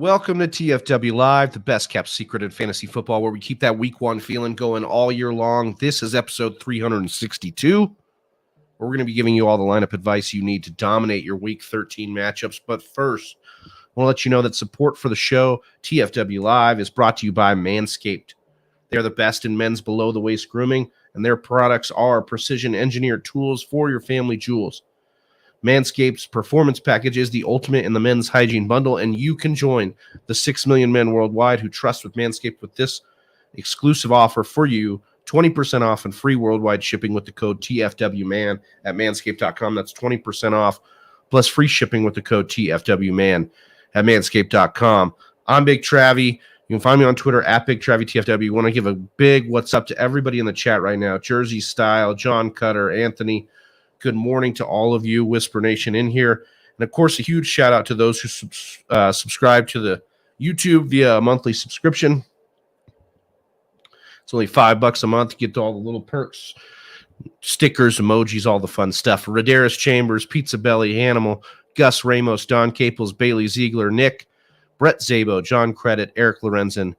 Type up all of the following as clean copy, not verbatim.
Welcome to TFW Live, the best kept secret in fantasy football, where we keep that week one feeling going all year long. This is episode 362, where we're going to be giving you all the lineup advice you need to dominate your week 13 matchups. But first, I want to let you know that support for the show, TFW Live, is brought to you by Manscaped. They're the best in men's below-the-waist grooming, and their products are precision-engineered tools for your family jewels. Manscaped's performance package is the ultimate in the men's hygiene bundle, and you can join the 6 million men worldwide who trust with Manscaped with this exclusive offer for you, 20% off and free worldwide shipping with the code TFWMAN at manscaped.com. That's 20% off plus free shipping with the code TFWMAN at manscaped.com. I'm Big Travie. You can find me on Twitter at BigTravieTFW. You want to give a big what's up to everybody in the chat right now. Jersey Style, John Cutter, Anthony. Good morning to all of you, Whisper Nation in here. And, of course, a huge shout-out to those who subscribe to the YouTube via a monthly subscription. It's only $5 a month to get all the little perks, stickers, emojis, all the fun stuff. Radaris Chambers, Pizza Belly, Animal, Gus Ramos, Don Caples, Bailey Ziegler, Nick, Brett Zabo, John Credit, Eric Lorenzen,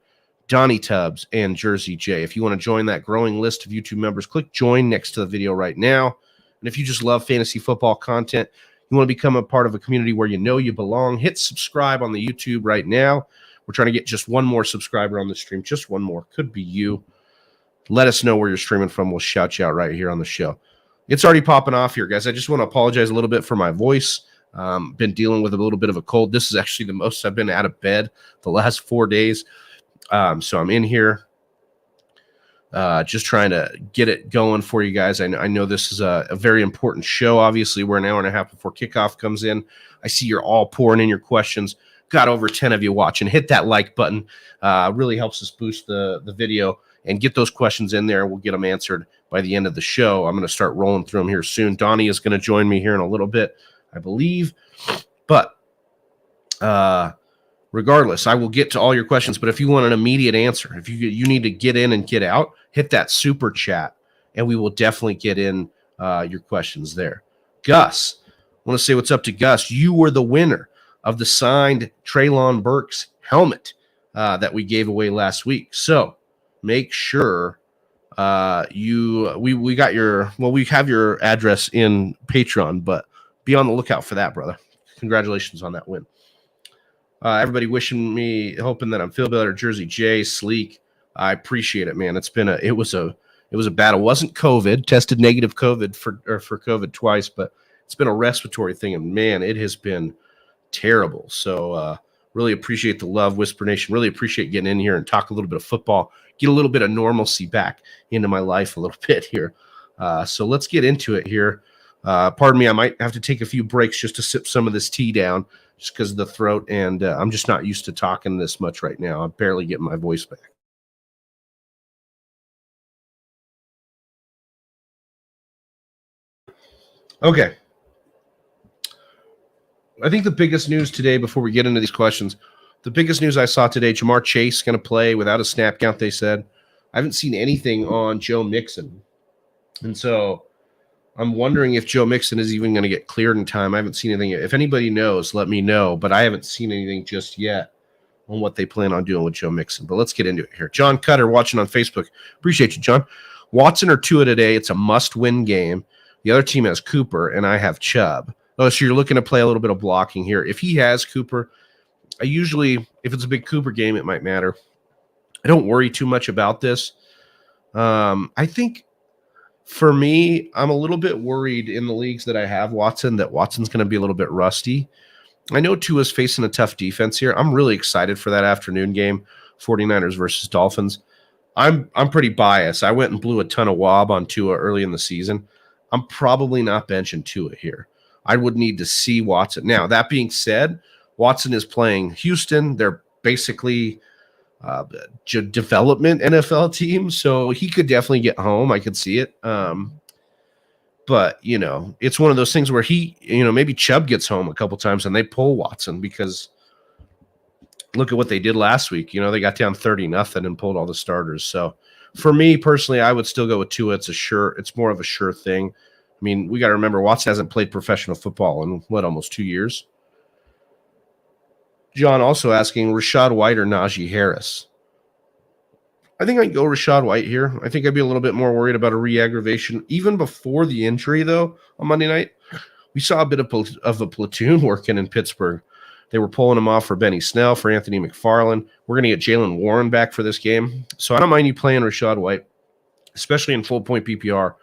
Donnie Tubbs, and Jersey J. If you want to join that growing list of YouTube members, click join next to the video right now. And if you just love fantasy football content, you want to become a part of a community where you know you belong, hit subscribe on the YouTube right now. We're trying to get just one more subscriber on the stream, just one more. Could be you. Let us know where you're streaming from. We'll shout you out right here on the show. It's already popping off here, guys. I just want to apologize a little bit for my voice. Been dealing with a little bit of a cold. This is actually the most I've been out of bed the last 4 days. So I'm in here. Just trying to get it going for you guys. I know this is a very important show. Obviously, we're an hour and a half before kickoff comes in. I see you're all pouring in your questions. Got over 10 of you watching. Hit that like button. Really helps us boost the video and get those questions in there. We'll get them answered by the end of the show. I'm going to start rolling through them here soon. Donnie is going to join me here in a little bit, I believe. But regardless, I will get to all your questions. But if you want an immediate answer, if you need to get in and get out, hit that super chat, and we will definitely get in your questions there. Gus, I want to say what's up to Gus. You were the winner of the signed Treylon Burks helmet that we gave away last week. So make sure we have your address in Patreon, but be on the lookout for that, brother. Congratulations on that win. Everybody wishing me, hoping that I'm feel better. Jersey J, Sleek. I appreciate it, man. It was a battle. It wasn't COVID. Tested negative COVID for COVID twice, but it's been a respiratory thing, and man, it has been terrible. So really appreciate the love, Whisper Nation. Really appreciate getting in here and talk a little bit of football, get a little bit of normalcy back into my life a little bit here. So let's get into it here. Pardon me, I might have to take a few breaks just to sip some of this tea down, just because of the throat, and I'm just not used to talking this much right now. I'm barely getting my voice back. Okay. I think the biggest news today, before we get into these questions, the biggest news I saw today, Jamar Chase going to play without a snap count, they said. I haven't seen anything on Joe Mixon. And so I'm wondering if Joe Mixon is even going to get cleared in time. I haven't seen anything yet. If anybody knows, let me know. But I haven't seen anything just yet on what they plan on doing with Joe Mixon. But let's get into it here. John Cutter watching on Facebook. Appreciate you, John. Watson or Tua today. It's a must-win game. The other team has Cooper, and I have Chubb. Oh, so you're looking to play a little bit of blocking here. If he has Cooper, if it's a big Cooper game, it might matter. I don't worry too much about this. I think for me, I'm a little bit worried in the leagues that I have that Watson's going to be a little bit rusty. I know Tua's facing a tough defense here. I'm really excited for that afternoon game, 49ers versus Dolphins. I'm pretty biased. I went and blew a ton of wob on Tua early in the season. I'm probably not benching Tua here. I would need to see Watson. Now, that being said, Watson is playing Houston. They're basically development NFL team, so he could definitely get home. I could see it. But, it's one of those things where maybe Chubb gets home a couple times and they pull Watson, because look at what they did last week. They got down 30-0 and pulled all the starters. So for me personally, I would still go with Tua. It's more of a sure thing. I mean, we got to remember Watson hasn't played professional football in almost 2 years. John also asking Rashad White or Najee Harris. I think I'd go Rashad White here. I think I'd be a little bit more worried about a re-aggravation. Even before the injury, though, on Monday night, we saw a bit of a platoon working in Pittsburgh. They were pulling him off for Benny Snell, for Anthony McFarland. We're going to get Jaylen Warren back for this game. So I don't mind you playing Rashad White, especially in full-point PPR,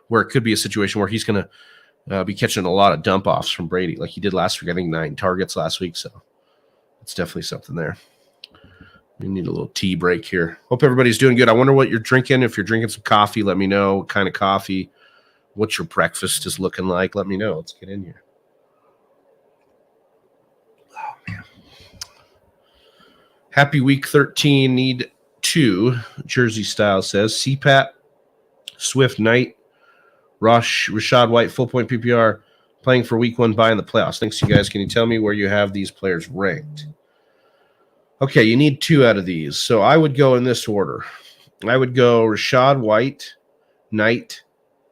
where it could be a situation where he's going to be catching a lot of dump-offs from Brady, like he did last week. I think 9 targets last week, so it's definitely something there. We need a little tea break here. Hope everybody's doing good. I wonder what you're drinking. If you're drinking some coffee, let me know. What kind of coffee? What your breakfast is looking like? Let me know. Let's get in here. Oh, man. Happy week 13. Need 2. Jersey Style says. CPAT, Swift, Knight, Rush, Rashad White, full point PPR, playing for week 1 bye in the playoffs. Thanks, you guys. Can you tell me where you have these players ranked? Okay, you need 2 out of these. So I would go in this order. I would go Rashad White, Knight.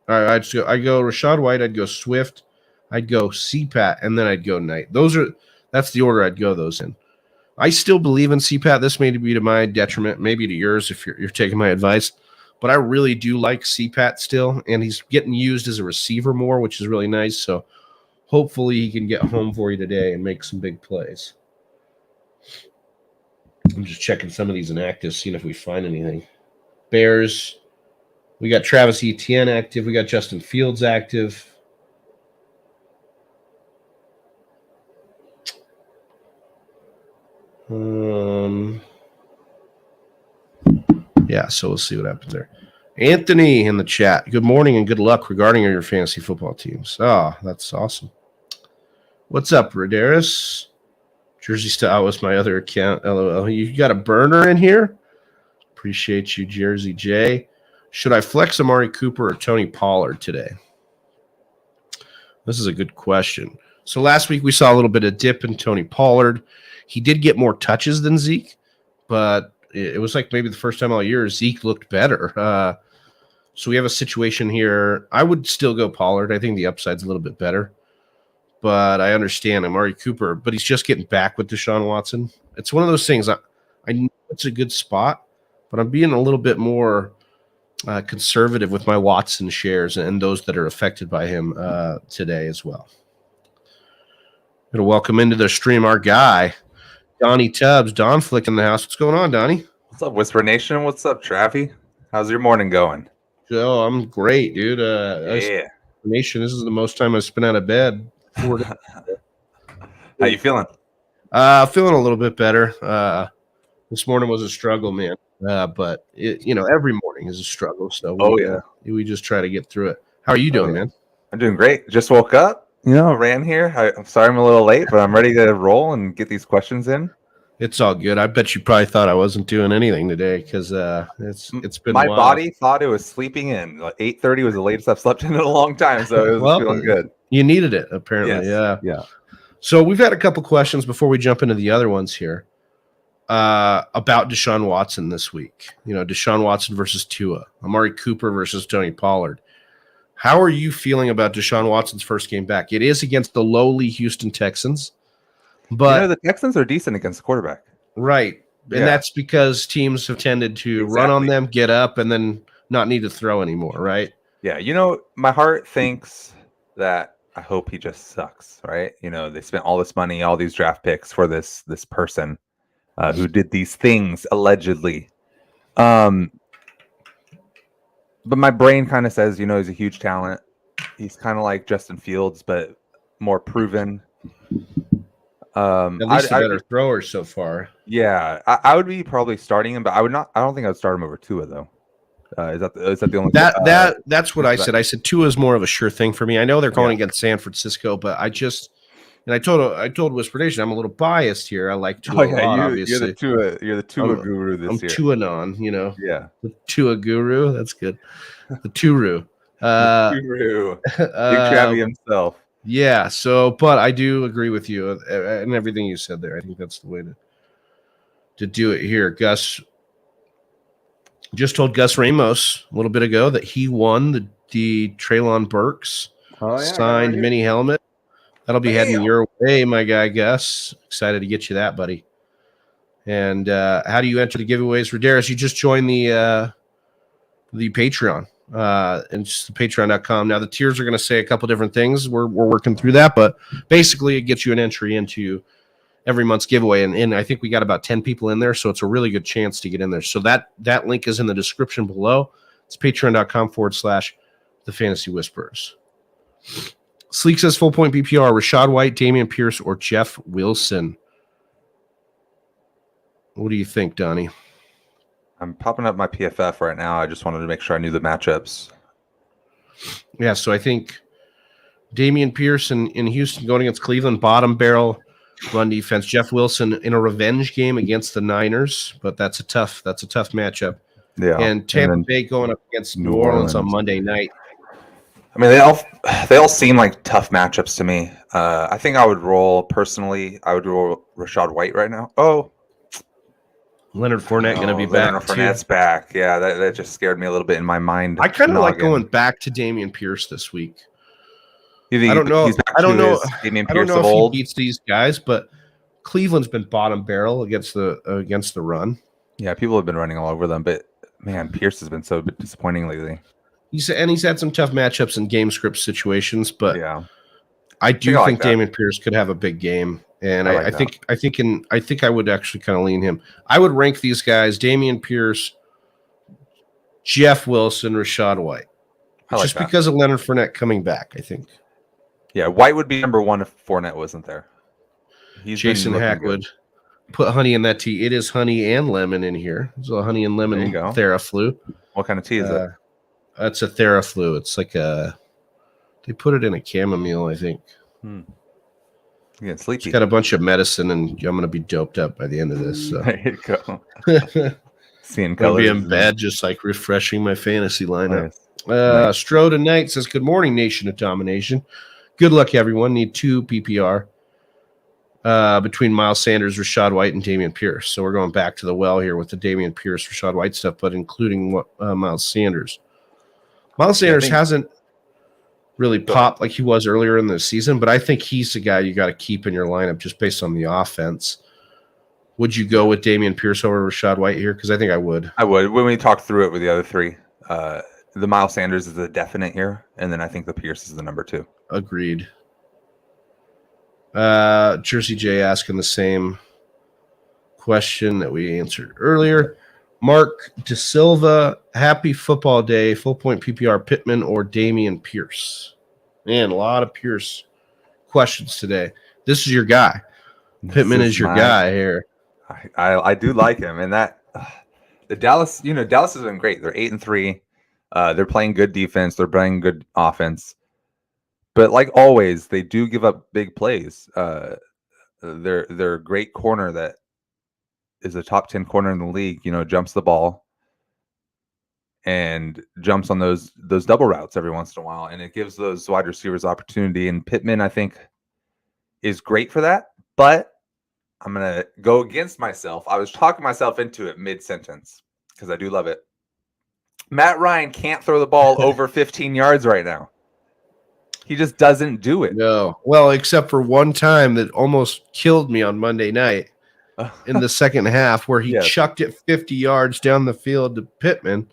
I'd go Rashad White. I'd go Swift. I'd go CPAT, and then I'd go Knight. That's the order I'd go those in. I still believe in CPAT. This may be to my detriment, maybe to yours if you're taking my advice. But I really do like CPAT still, and he's getting used as a receiver more, which is really nice. So hopefully he can get home for you today and make some big plays. I'm just checking some of these inactives, seeing if we find anything. Bears, we got Travis Etienne active. We got Justin Fields active. Yeah, so we'll see what happens there. Anthony in the chat. Good morning and good luck regarding your fantasy football teams. Oh, that's awesome. What's up, Rodaris? Jersey Style was my other account. LOL. You got a burner in here? Appreciate you, Jersey J. Should I flex Amari Cooper or Tony Pollard today? This is a good question. So last week we saw a little bit of dip in Tony Pollard. He did get more touches than Zeke, but it was like maybe the first time all year Zeke looked better. So we have a situation here. I would still go Pollard. I think the upside's a little bit better. But I understand Amari Cooper, but he's just getting back with Deshaun Watson. It's one of those things. I know it's a good spot, but I'm being a little bit more conservative with my Watson shares and those that are affected by him today as well. I'm going to welcome into the stream our guy, Donnie Tubbs. Don Flick in the house. What's going on, Donnie? What's up, Whisper Nation? What's up, Travi? How's your morning going? Oh, I'm great, dude. Yeah. Nation, this is the most time I've spent out of bed. How you feeling? Feeling a little bit better. This morning was a struggle, man. But every morning is a struggle. So we just try to get through it. How are you doing, man? I'm doing great. Just woke up. Ran here. I'm sorry I'm a little late, but I'm ready to roll and get these questions in. It's all good. I bet you probably thought I wasn't doing anything today because it's been my body thought it was sleeping in. Like 8:30 was the latest I've slept in a long time, so it was feeling good. You needed it, apparently. Yes. Yeah. So we've had a couple questions before we jump into the other ones here about Deshaun Watson this week. Deshaun Watson versus Tua, Amari Cooper versus Tony Pollard. How are you feeling about Deshaun Watson's first game back? It is against the lowly Houston Texans. But the Texans are decent against the quarterback. Right. And that's because teams have tended to run on them, get up, and then not need to throw anymore, right? Yeah. My heart thinks that I hope he just sucks, right? They spent all this money, all these draft picks for this person who did these things allegedly. But my brain kind of says, he's a huge talent. He's kind of like Justin Fields, but more proven. At least a better thrower so far. Yeah, I would be probably starting him, but I would not. I don't think I would start him over Tua though. Is that the only that's what I said. I said Tua is more of a sure thing for me. I know they're going against San Francisco, but I told Whisper Nation I'm a little biased here. I like Tua a lot. Obviously, you're the Tua guru this year. I'm Tuanon, Yeah, the Tua guru. That's good. The Turu. Big Travi himself. Yeah, but I do agree with you and everything you said there. I think that's the way to do it here. Gus just told Gus Ramos a little bit ago that he won the Treylon Burks signed mini helmet. That'll be heading your way, my guy, Gus. Excited to get you that, buddy. And how do you enter the giveaways? Roderis, you just joined the Patreon. And just the patreon.com. Now, the tiers are going to say a couple different things. We're working through that, but basically it gets you an entry into every month's giveaway. And I think we got about 10 people in there, so it's a really good chance to get in there. So that link is in the description below. It's patreon.com/the Fantasy Whisperers. Sleek says full point BPR, Rashad White, Damian Pierce, or Jeff Wilson. What do you think, Donnie? I'm popping up my PFF right now. I just wanted to make sure I knew the matchups. Yeah, so I think Damian Pierce in Houston going against Cleveland, bottom barrel run defense. Jeff Wilson in a revenge game against the Niners, but that's a tough matchup. Yeah, and Tampa Bay going up against New Orleans on Monday night. I mean, they all seem like tough matchups to me. I think I would roll personally. I would roll Rashad White right now. Oh, Leonard Fournette going to be back. Leonard Fournette's back. Yeah, that just scared me a little bit in my mind. I kind of like going back to Damian Pierce this week. I don't know. I don't know if he beats these guys, but Cleveland's been bottom barrel against the run. Yeah, people have been running all over them, but man, Pierce has been so disappointing lately. He's had some tough matchups in game script situations, but yeah, I think Damian Pierce could have a big game, and I think I would actually kind of lean him. I would rank these guys: Damian Pierce, Jeff Wilson, Rashad White, just because of Leonard Fournette coming back. I think. Yeah, White would be number one if Fournette wasn't there. Jason Hackwood. Put honey in that tea. It is honey and lemon in here. It's a honey and lemon Theraflu. What kind of tea is it? It's a Theraflu. It's like they put it in a chamomile, I think. You get sleepy. It's got a bunch of medicine, and I'm going to be doped up by the end of this. So. There you go. Seeing colors. I'll be in bed, just like refreshing my fantasy lineup. Nice. Stro tonight says, "Good morning, Nation of Domination. Good luck, everyone. Need 2 PPR between Miles Sanders, Rashad White, and Damian Pierce." So we're going back to the well here with the Damian Pierce, Rashad White stuff, but including Miles Sanders. Miles Sanders hasn't really popped like he was earlier in the season, but I think he's the guy you got to keep in your lineup just based on the offense. Would you go with Damian Pierce over Rashad White here? Because I think I would. I would. When we talk through it with the other three, the Miles Sanders is a definite here, and then I think the Pierce is the number 2. Agreed. Jersey J asking the same question that we answered earlier. Mark De Silva, happy football day, full point PPR, Pittman or Damian Pierce? Man, a lot of Pierce questions today. This is your guy. Pittman is your guy here. I do like him, and that the Dallas has been great. They're 8-3. They're playing good defense. They're playing good offense. But like always, they do give up big plays. They're a great corner that is a top 10 corner in the league. Jumps the ball and jumps on those double routes every once in a while, and it gives those wide receivers opportunity. And Pittman, I think, is great for that. But I'm gonna go against myself. I was talking myself into it mid-sentence because I do love it. Matt Ryan can't throw the ball over 15 yards right now. He just doesn't do it. No. Well, except for one time that almost killed me on Monday night in the second half where he chucked it 50 yards down the field to Pittman.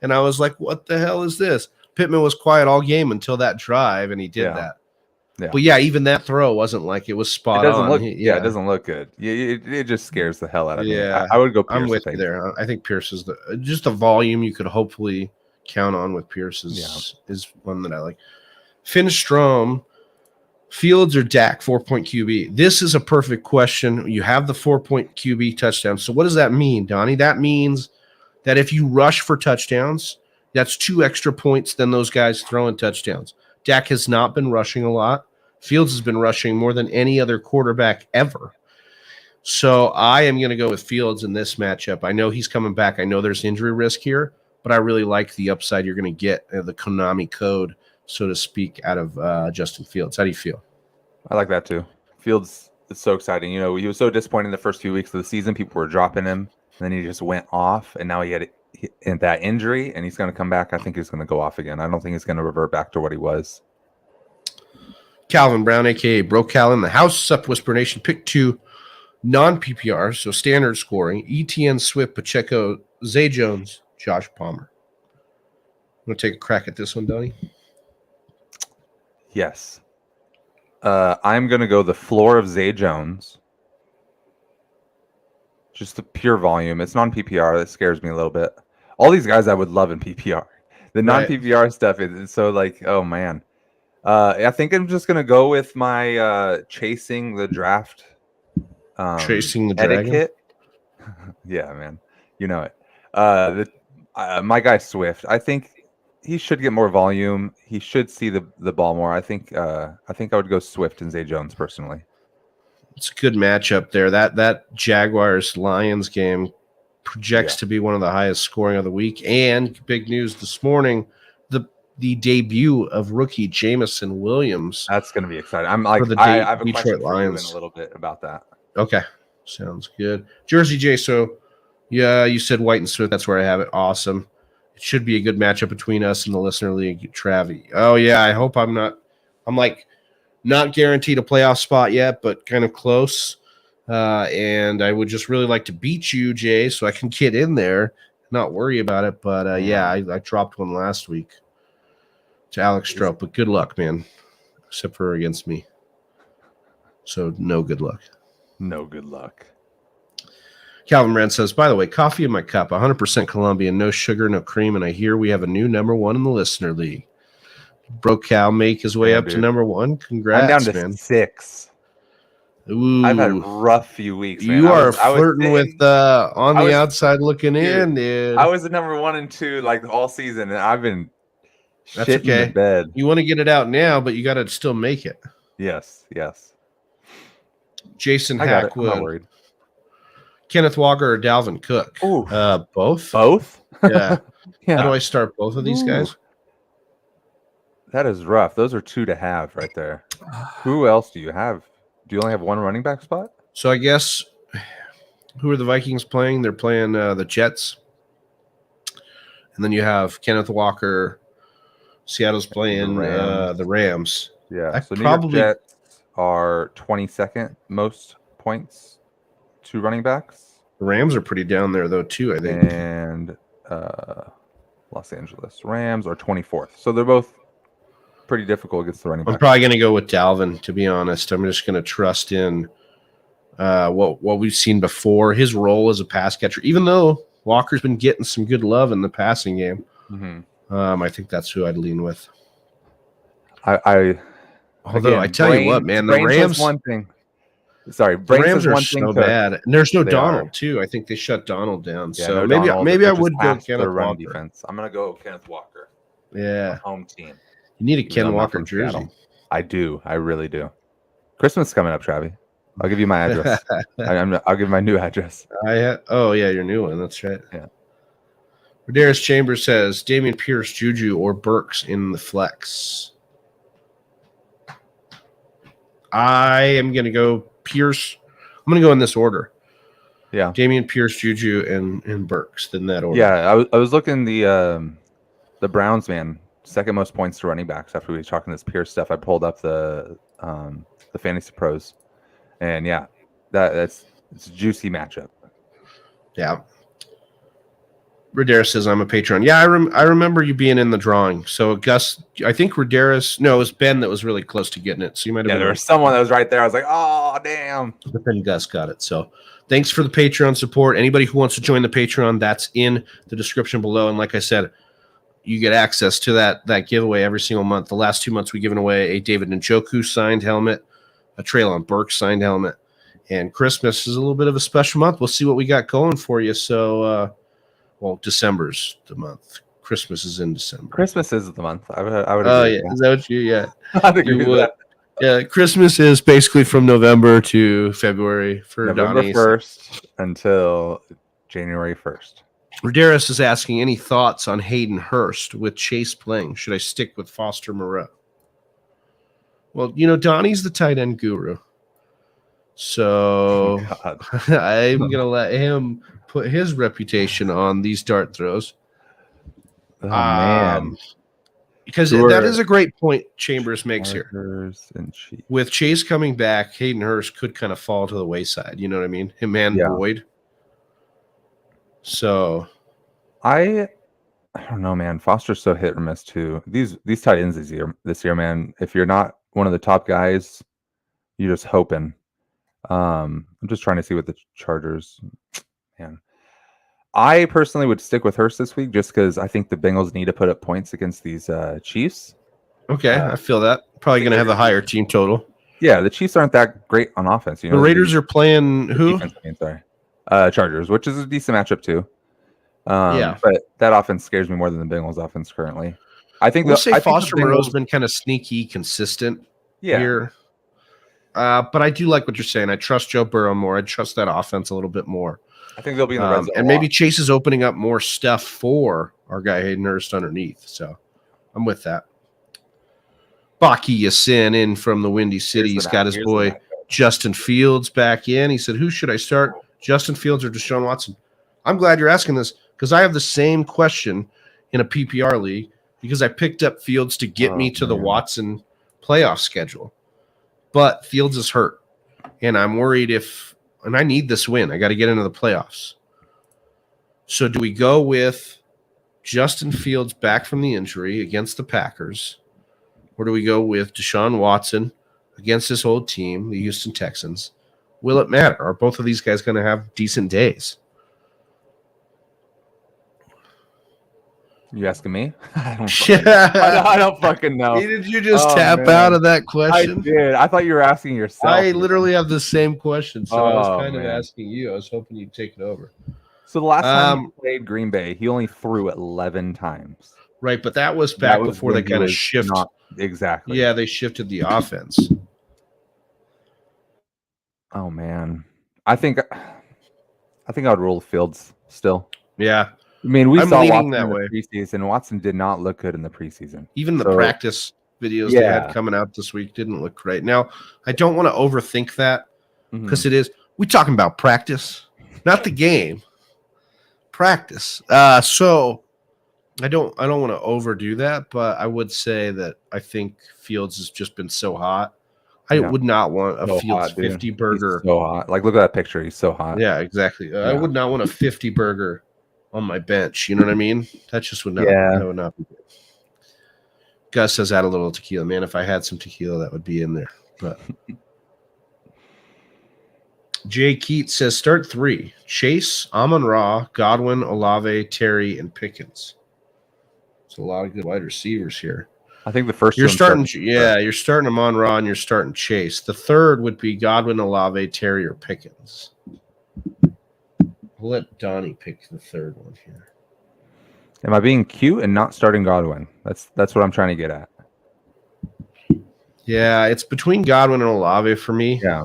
And I was like, what the hell is this? Pittman was quiet all game until that drive, and he did that. Yeah. But, even that throw wasn't like it was spot on. It doesn't look good. It just scares the hell out of me. Yeah. I would go Pierce. I'm with you there. I think Pierce is just the volume you could hopefully count on with Pierce is one that I like. Finn Strom, Fields or Dak, 4-point QB. This is a perfect question. You have the 4-point QB touchdown. So what does that mean, Donnie? That means that if you rush for touchdowns, that's 2 extra points than those guys throwing touchdowns. Dak has not been rushing a lot. Fields has been rushing more than any other quarterback ever. So I am going to go with Fields in this matchup. I know he's coming back. I know there's injury risk here, but I really like the upside you're going to get, the Konami code, so to speak, out of Justin Fields. How do you feel? I like that too. Fields is so exciting. He was so disappointing the first few weeks of the season. People were dropping him, and then he just went off, and now he had that injury, and he's going to come back. I think he's going to go off again. I don't think he's going to revert back to what he was. Calvin Brown, a.k.a. Bro Cal in the house. Up Whisper Nation. Pick 2 non-PPR, so standard scoring. ETN, Swift, Pacheco, Zay Jones, Josh Palmer. Want to take a crack at this one, Donnie? Yes. I'm going to go the floor of Zay Jones. Just the pure volume. It's non-PPR. That scares me a little bit. All these guys I would love in PPR. The non-PPR stuff is so like, oh, man. I think I'm just going to go with my chasing the draft Chasing the etiquette. Yeah, man. You know it. My guy Swift, I think he should get more volume. He should see the ball more. I think I would go Swift and Zay Jones personally. It's a good matchup there. That Jaguars-Lions game projects to be one of the highest scoring of the week. And big news this morning, the debut of rookie Jamison Williams. That's going to be exciting. I'm like, I have a question for you in a little bit about that. Okay, sounds good. Jersey J, so yeah, you said White and Smith. That's where I have it. Awesome. It should be a good matchup between us and the listener league, Travi. Oh yeah, I hope I'm like not guaranteed a playoff spot yet, but kind of close. And I would just really like to beat you, Jay, so I can get in there, not worry about it. But yeah, I dropped one last week to Alex Strope, but good luck, man. Except for against me. So no good luck. No good luck. Calvin Brand says, by the way, coffee in my cup, 100% Colombian, no sugar, no cream, and I hear we have a new number 1 in the listener league. Bro Cal make his way up to number 1. Congrats, I'm down to man. 6. Ooh. I've had a rough few weeks, man. You are flirting with on the outside looking in, dude. I was the number 1 and 2 like all season, and I've been shitting the bed. You want to get it out now, but you got to still make it. Yes. Jason Hackwood. I'm not worried. Kenneth Walker or Dalvin Cook? Ooh. Both? Both? Yeah. How do I start both of these guys? That is rough. Those are 2 to have right there. Who else do you have? Do you only have 1 running back spot? So I guess, who are the Vikings playing? They're playing the Jets. And then you have Kenneth Walker. Seattle's playing the Rams. Yeah. So New York Jets are 22nd most points to running backs. The Rams are pretty down there, though, too, I think. And Los Angeles Rams are 24th. So they're both pretty difficult against the running back. I'm probably going to go with Dalvin, to be honest. I'm just going to trust in what we've seen before. His role as a pass catcher, even though Walker's been getting some good love in the passing game. Mm-hmm. I think that's who I'd lean with. Although I tell you what, man, the Rams one thing. Sorry, the Rams are so bad, and there's no Donald too. I think they shut Donald down. Yeah, so no maybe I would go Kenneth Walker. Defense. I'm gonna go Kenneth Walker. Yeah, home team. You need a Ken Walker jersey. I do. I really do. Christmas is coming up, Travi. I'll give you my address. I'll give my new address. Your new one. That's right. Yeah. Rodarius Chambers says Dameon Pierce, Juju, or Burks in the flex. I am going to go Pierce. I'm going to go in this order. Yeah. Dameon Pierce, Juju, and Burks in that order. Yeah, I was looking the Browns, man, second most points to running backs after we were talking this Pierce stuff. I pulled up the Fantasy Pros. And yeah, it's a juicy matchup. Yeah. Rodarius says I'm a patron. Yeah, I remember you being in the drawing. So Gus, I think Rodarius, no, it was Ben that was really close to getting it. So you might have been. There was someone that was right there. I was like, oh damn. But then Gus got it. So thanks for the Patreon support. Anybody who wants to join the Patreon, that's in the description below. And like I said, you get access to that giveaway every single month. The last 2 months we've given away a David Njoku signed helmet, a Treylon Burks signed helmet, and Christmas is a little bit of a special month. We'll see what we got going for you. So December's the month. Christmas is in December. Christmas is the month. I would. Oh yeah, is that what you? Yeah, I agree with that. Yeah, Christmas is basically from November to February for November Donnie. 1st until January 1st. Rodarius is asking any thoughts on Hayden Hurst with Chase playing. Should I stick with Foster Moreau? Well, Donnie's the tight end guru. So I'm going to let him put his reputation on these dart throws. Oh, man. because Who that are is a great point Chambers makes here. Chargers and Chiefs. With Chase coming back, Hayden Hurst could kind of fall to the wayside. You know what I mean? Him and Yeah. Boyd. So I don't know, man. Foster's so hit or miss too. These tight ends this year, man. If you're not one of the top guys, you're just hoping. I'm just trying to see what the Chargers, man. I personally would stick with Hurst this week just because I think the Bengals need to put up points against these Chiefs. okay, I feel that. Probably going to have a higher team total. Yeah, the Chiefs aren't that great on offense. You know, The Raiders are playing who? Defense, I mean, sorry. Chargers, which is a decent matchup too. Yeah. But that offense scares me more than the Bengals offense currently. I think We'll say I think Foster the Bengals- Moreau's been kind of sneaky, consistent here. But I do like what you're saying. I trust Joe Burrow more. I trust that offense a little bit more. I think they'll be in the red zone. And maybe Chase is opening up more stuff for our guy Hayden Hurst underneath. So I'm with that. Baki Yasin in from the Windy City. He's got his boy Justin Fields back in. He said, who should I start? Justin Fields or Deshaun Watson? I'm glad you're asking this because I have the same question in a PPR league because I picked up Fields to get me to the Watson playoff schedule. But Fields is hurt, and I'm worried and I need this win. I got to get into the playoffs. So do we go with Justin Fields back from the injury against the Packers, or do we go with Deshaun Watson against this old team, the Houston Texans? Will it matter? Are both of these guys going to have decent days? You asking me? I don't fucking know. Did you just tap out of that question? I did. I thought you were asking yourself. I literally have the same question, so I was kind of asking you. I was hoping you'd take it over. So the last time he played Green Bay, he only threw 11 times. Right, but that was back before they kind of shifted. Exactly. Yeah, they shifted the offense. Oh man, I think I would roll Fields still. Yeah. I mean, we saw Watson that in the way. preseason. Watson did not look good in the preseason. Even the practice videos they had coming out this week didn't look great. Now, I don't want to overthink that because it is. We're talking about practice, not the game. Practice. So I don't want to overdo that, but I would say that I think Fields has just been so hot. I would not want a Fields 50 burger. He's so hot. Like, look at that picture. He's so hot. Yeah, exactly. I would not want a 50 burger on my bench. You know what I mean? That just would not, that would not be good. Gus says add a little tequila. Man, if I had some tequila, that would be in there. But Jay Keats says start 3. Chase, Amon-Ra, Godwin, Olave, Terry, and Pickens. It's a lot of good wide receivers here. I think the first you're starting Amon-Ra and you're starting Chase. The third would be Godwin, Olave, Terry, or Pickens. We'll let Donnie pick the third one here. Am I being cute and not starting Godwin? That's what I'm trying to get at. Yeah, it's between Godwin and Olave for me. Yeah.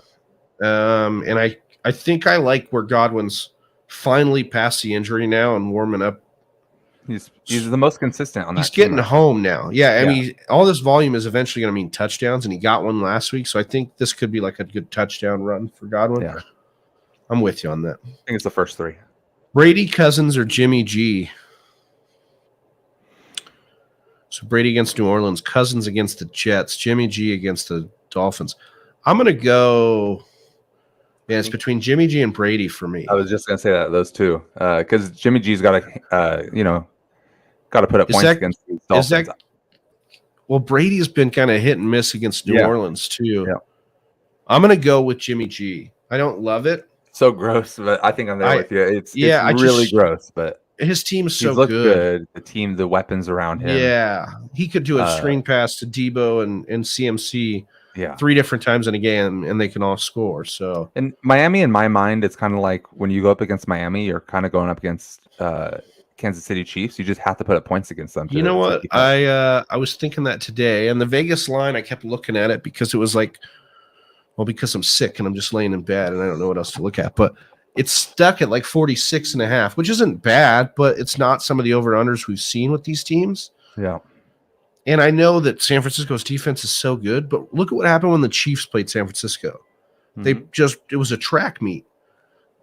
And I think I like where Godwin's finally past the injury now and warming up. He's the most consistent on that. He's getting home now. Yeah, I mean, all this volume is eventually going to mean touchdowns, and he got one last week, so I think this could be like a good touchdown run for Godwin. Yeah. I'm with you on that. I think it's the first 3. Brady, Cousins, or Jimmy G? So Brady against New Orleans, Cousins against the Jets, Jimmy G against the Dolphins. I'm going to go – man, it's between Jimmy G and Brady for me. I was just going to say that, those two. Because Jimmy G's got to, got to put up points against the Dolphins. Well, Brady's been kind of hit and miss against New Orleans too. Yeah. I'm going to go with Jimmy G. I don't love it. So gross, but I think I'm there with you. It's really gross, but his team is so good. The team, the weapons around him. Yeah, he could do a screen pass to Debo and CMC 3 different times in a game, and they can all score. So, and Miami, in my mind, it's kind of like when you go up against Miami, you're kind of going up against Kansas City Chiefs. You just have to put up points against them. You know what? I was thinking that today, and the Vegas line, I kept looking at it because it was like, well, because I'm sick and I'm just laying in bed and I don't know what else to look at. But it's stuck at like 46.5, which isn't bad, but it's not some of the over-unders we've seen with these teams. Yeah. And I know that San Francisco's defense is so good, but look at what happened when the Chiefs played San Francisco. Mm-hmm. It was a track meet.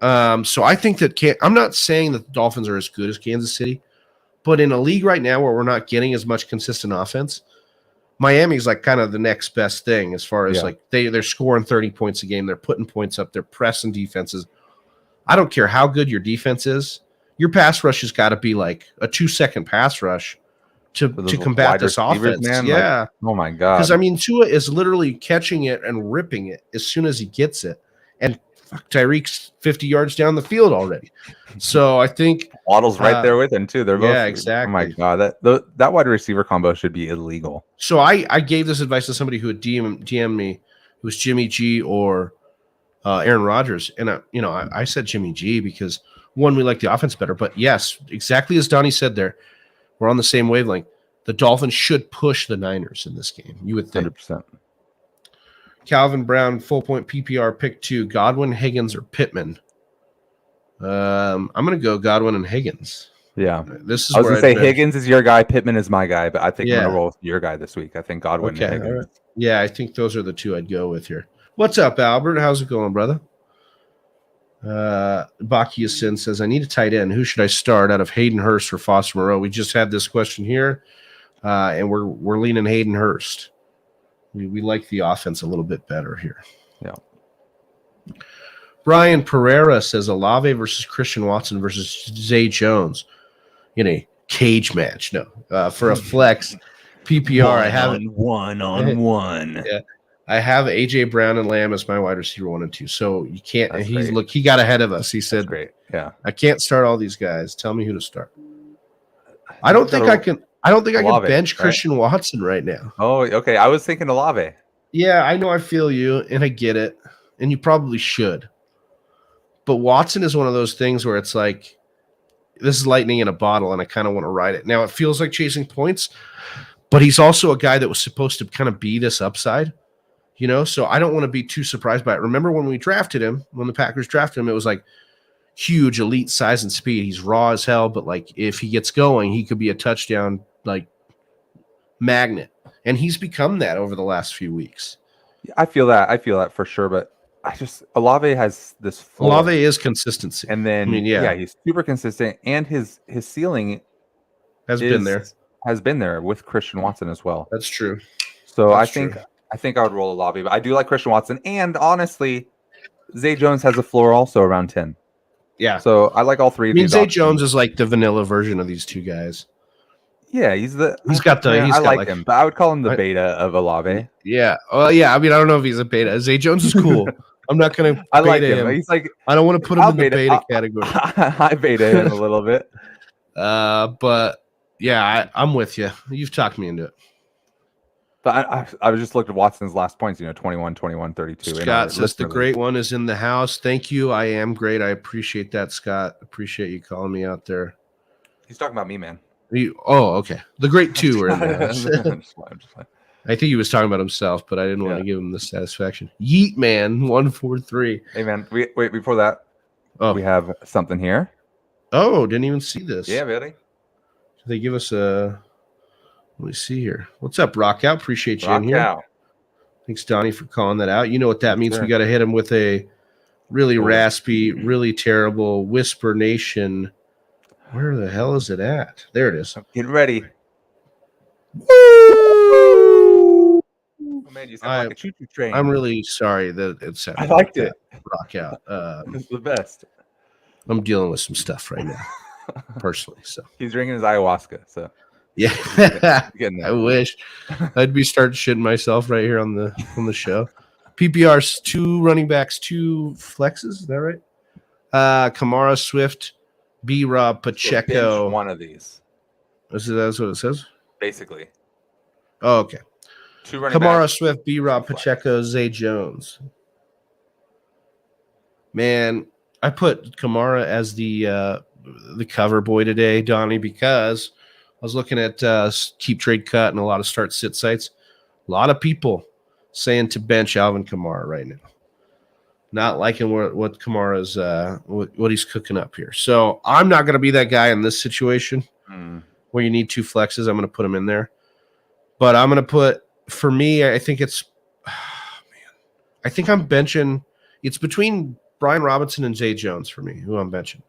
So I think that I'm not saying that the Dolphins are as good as Kansas City, But in a league right now where we're not getting as much consistent offense, Miami's like kind of the next best thing as far as like they're scoring 30 points a game. They're putting points up. They're pressing defenses. I don't care how good your defense is. Your pass rush has got to be like a 2-second pass rush to combat this offense. Man, yeah. like, oh my God. Because I mean, Tua is literally catching it and ripping it as soon as he gets it. And Tyreek's 50 yards down the field already. So I think Waddle's right there with him too. They're both exactly. Oh my God, that wide receiver combo should be illegal. So I gave this advice to somebody who had DM'd me. It was Jimmy G or Aaron Rodgers, and I said Jimmy G because one, we like the offense better. But yes, exactly as Donnie said there, we're on the same wavelength. The Dolphins should push the Niners in this game. You would think. 100%. Calvin Brown, full point PPR pick 2, Godwin, Higgins, or Pittman. I'm going to go Godwin and Higgins. Yeah. This is I was going to say Higgins is your guy. Pittman is my guy, but I think I'm going to roll with your guy this week. I think Godwin and Higgins. Right. Yeah, I think those are the two I'd go with here. What's up, Albert? How's it going, brother? Bakia Sin says, I need a tight end. Who should I start out of Hayden Hurst or Foster Moreau? We just had this question here, and we're leaning Hayden Hurst. We like the offense a little bit better here. Yeah. Brian Pereira says Olave versus Christian Watson versus Zay Jones in a cage match. No, for a flex PPR, I have one on one. Yeah, I have AJ Brown and Lamb as my wide receiver 1 and 2. So you can't. That's he got ahead of us. He said, That's great. Yeah, I can't start all these guys. Tell me who to start. I don't think I can. I don't think I can bench Christian Watson right now. Oh, okay. I was thinking Olave. Yeah, I know. I feel you, and I get it, and you probably should. But Watson is one of those things where it's like, this is lightning in a bottle, and I kind of want to ride it. Now, it feels like chasing points, but he's also a guy that was supposed to kind of be this upside, so I don't want to be too surprised by it. Remember when we drafted him, when the Packers drafted him, it was like huge elite size and speed. He's raw as hell, but like if he gets going, he could be a touchdown like magnet. And he's become that over the last few weeks. I feel that for sure, but Olave has this floor. Olave is consistency. And then he's super consistent, and his ceiling has been there with Christian Watson as well. That's true. So I think I would roll Olave, but I do like Christian Watson, and honestly, Zay Jones has a floor also around 10. Yeah. So I like all three of these. Zay Jones is like the vanilla version of these two guys. Yeah, I like him, but I would call him the beta of Olave. Yeah. Well, yeah. I mean, I don't know if he's a beta. Zay Jones is cool. I'm not gonna. I like him. He's like, I don't want to put him in the beta category. I beta him a little bit. But yeah, I'm with you. You've talked me into it. But I just looked at Watson's last points. 21, 21, 32. Scott says the great one is in the house. Thank you. I am great. I appreciate that, Scott. Appreciate you calling me out there. He's talking about me, man. Okay. The great two are in the house. I think he was talking about himself, but I didn't want to give him the satisfaction. Yeet man 143. Hey man, wait before that. We have something here. Oh, didn't even see this. Yeah, really. Did they give us a? Let me see here. What's up, Rock Out? Appreciate you in here. Out. Thanks, Donnie, for calling that out. You know what that means. Sure. We got to hit him with a really raspy, really terrible Whisper Nation. Where the hell is it at? There it is. Get ready. Woo! Oh, man, you sound like a choo-choo train. I'm really sorry that it sounded. I liked it. Rock Out. It's the best. I'm dealing with some stuff right now, personally. So he's drinking his ayahuasca. So yeah, I wish I'd be starting shitting myself right here on the show. PPR's 2 running backs, 2 flexes. Is that right? Kamara, Swift, B-Rob, Pacheco. So one of these. That's what it says? Basically. Oh, okay. 2 running Kamara, backs, Swift, B-Rob, Pacheco, Zay Jones. Man, I put Kamara as the cover boy today, Donnie, because I was looking at Keep Trade Cut and a lot of start sit sites. A lot of people saying to bench Alvin Kamara right now. Not liking what Kamara's what he's cooking up here. So I'm not going to be that guy in this situation where you need 2 flexes. I'm going to put him in there. But I'm going to put, for me, I think it's, I think I'm benching. It's between Brian Robinson and Zay Jones for me, who I'm benching.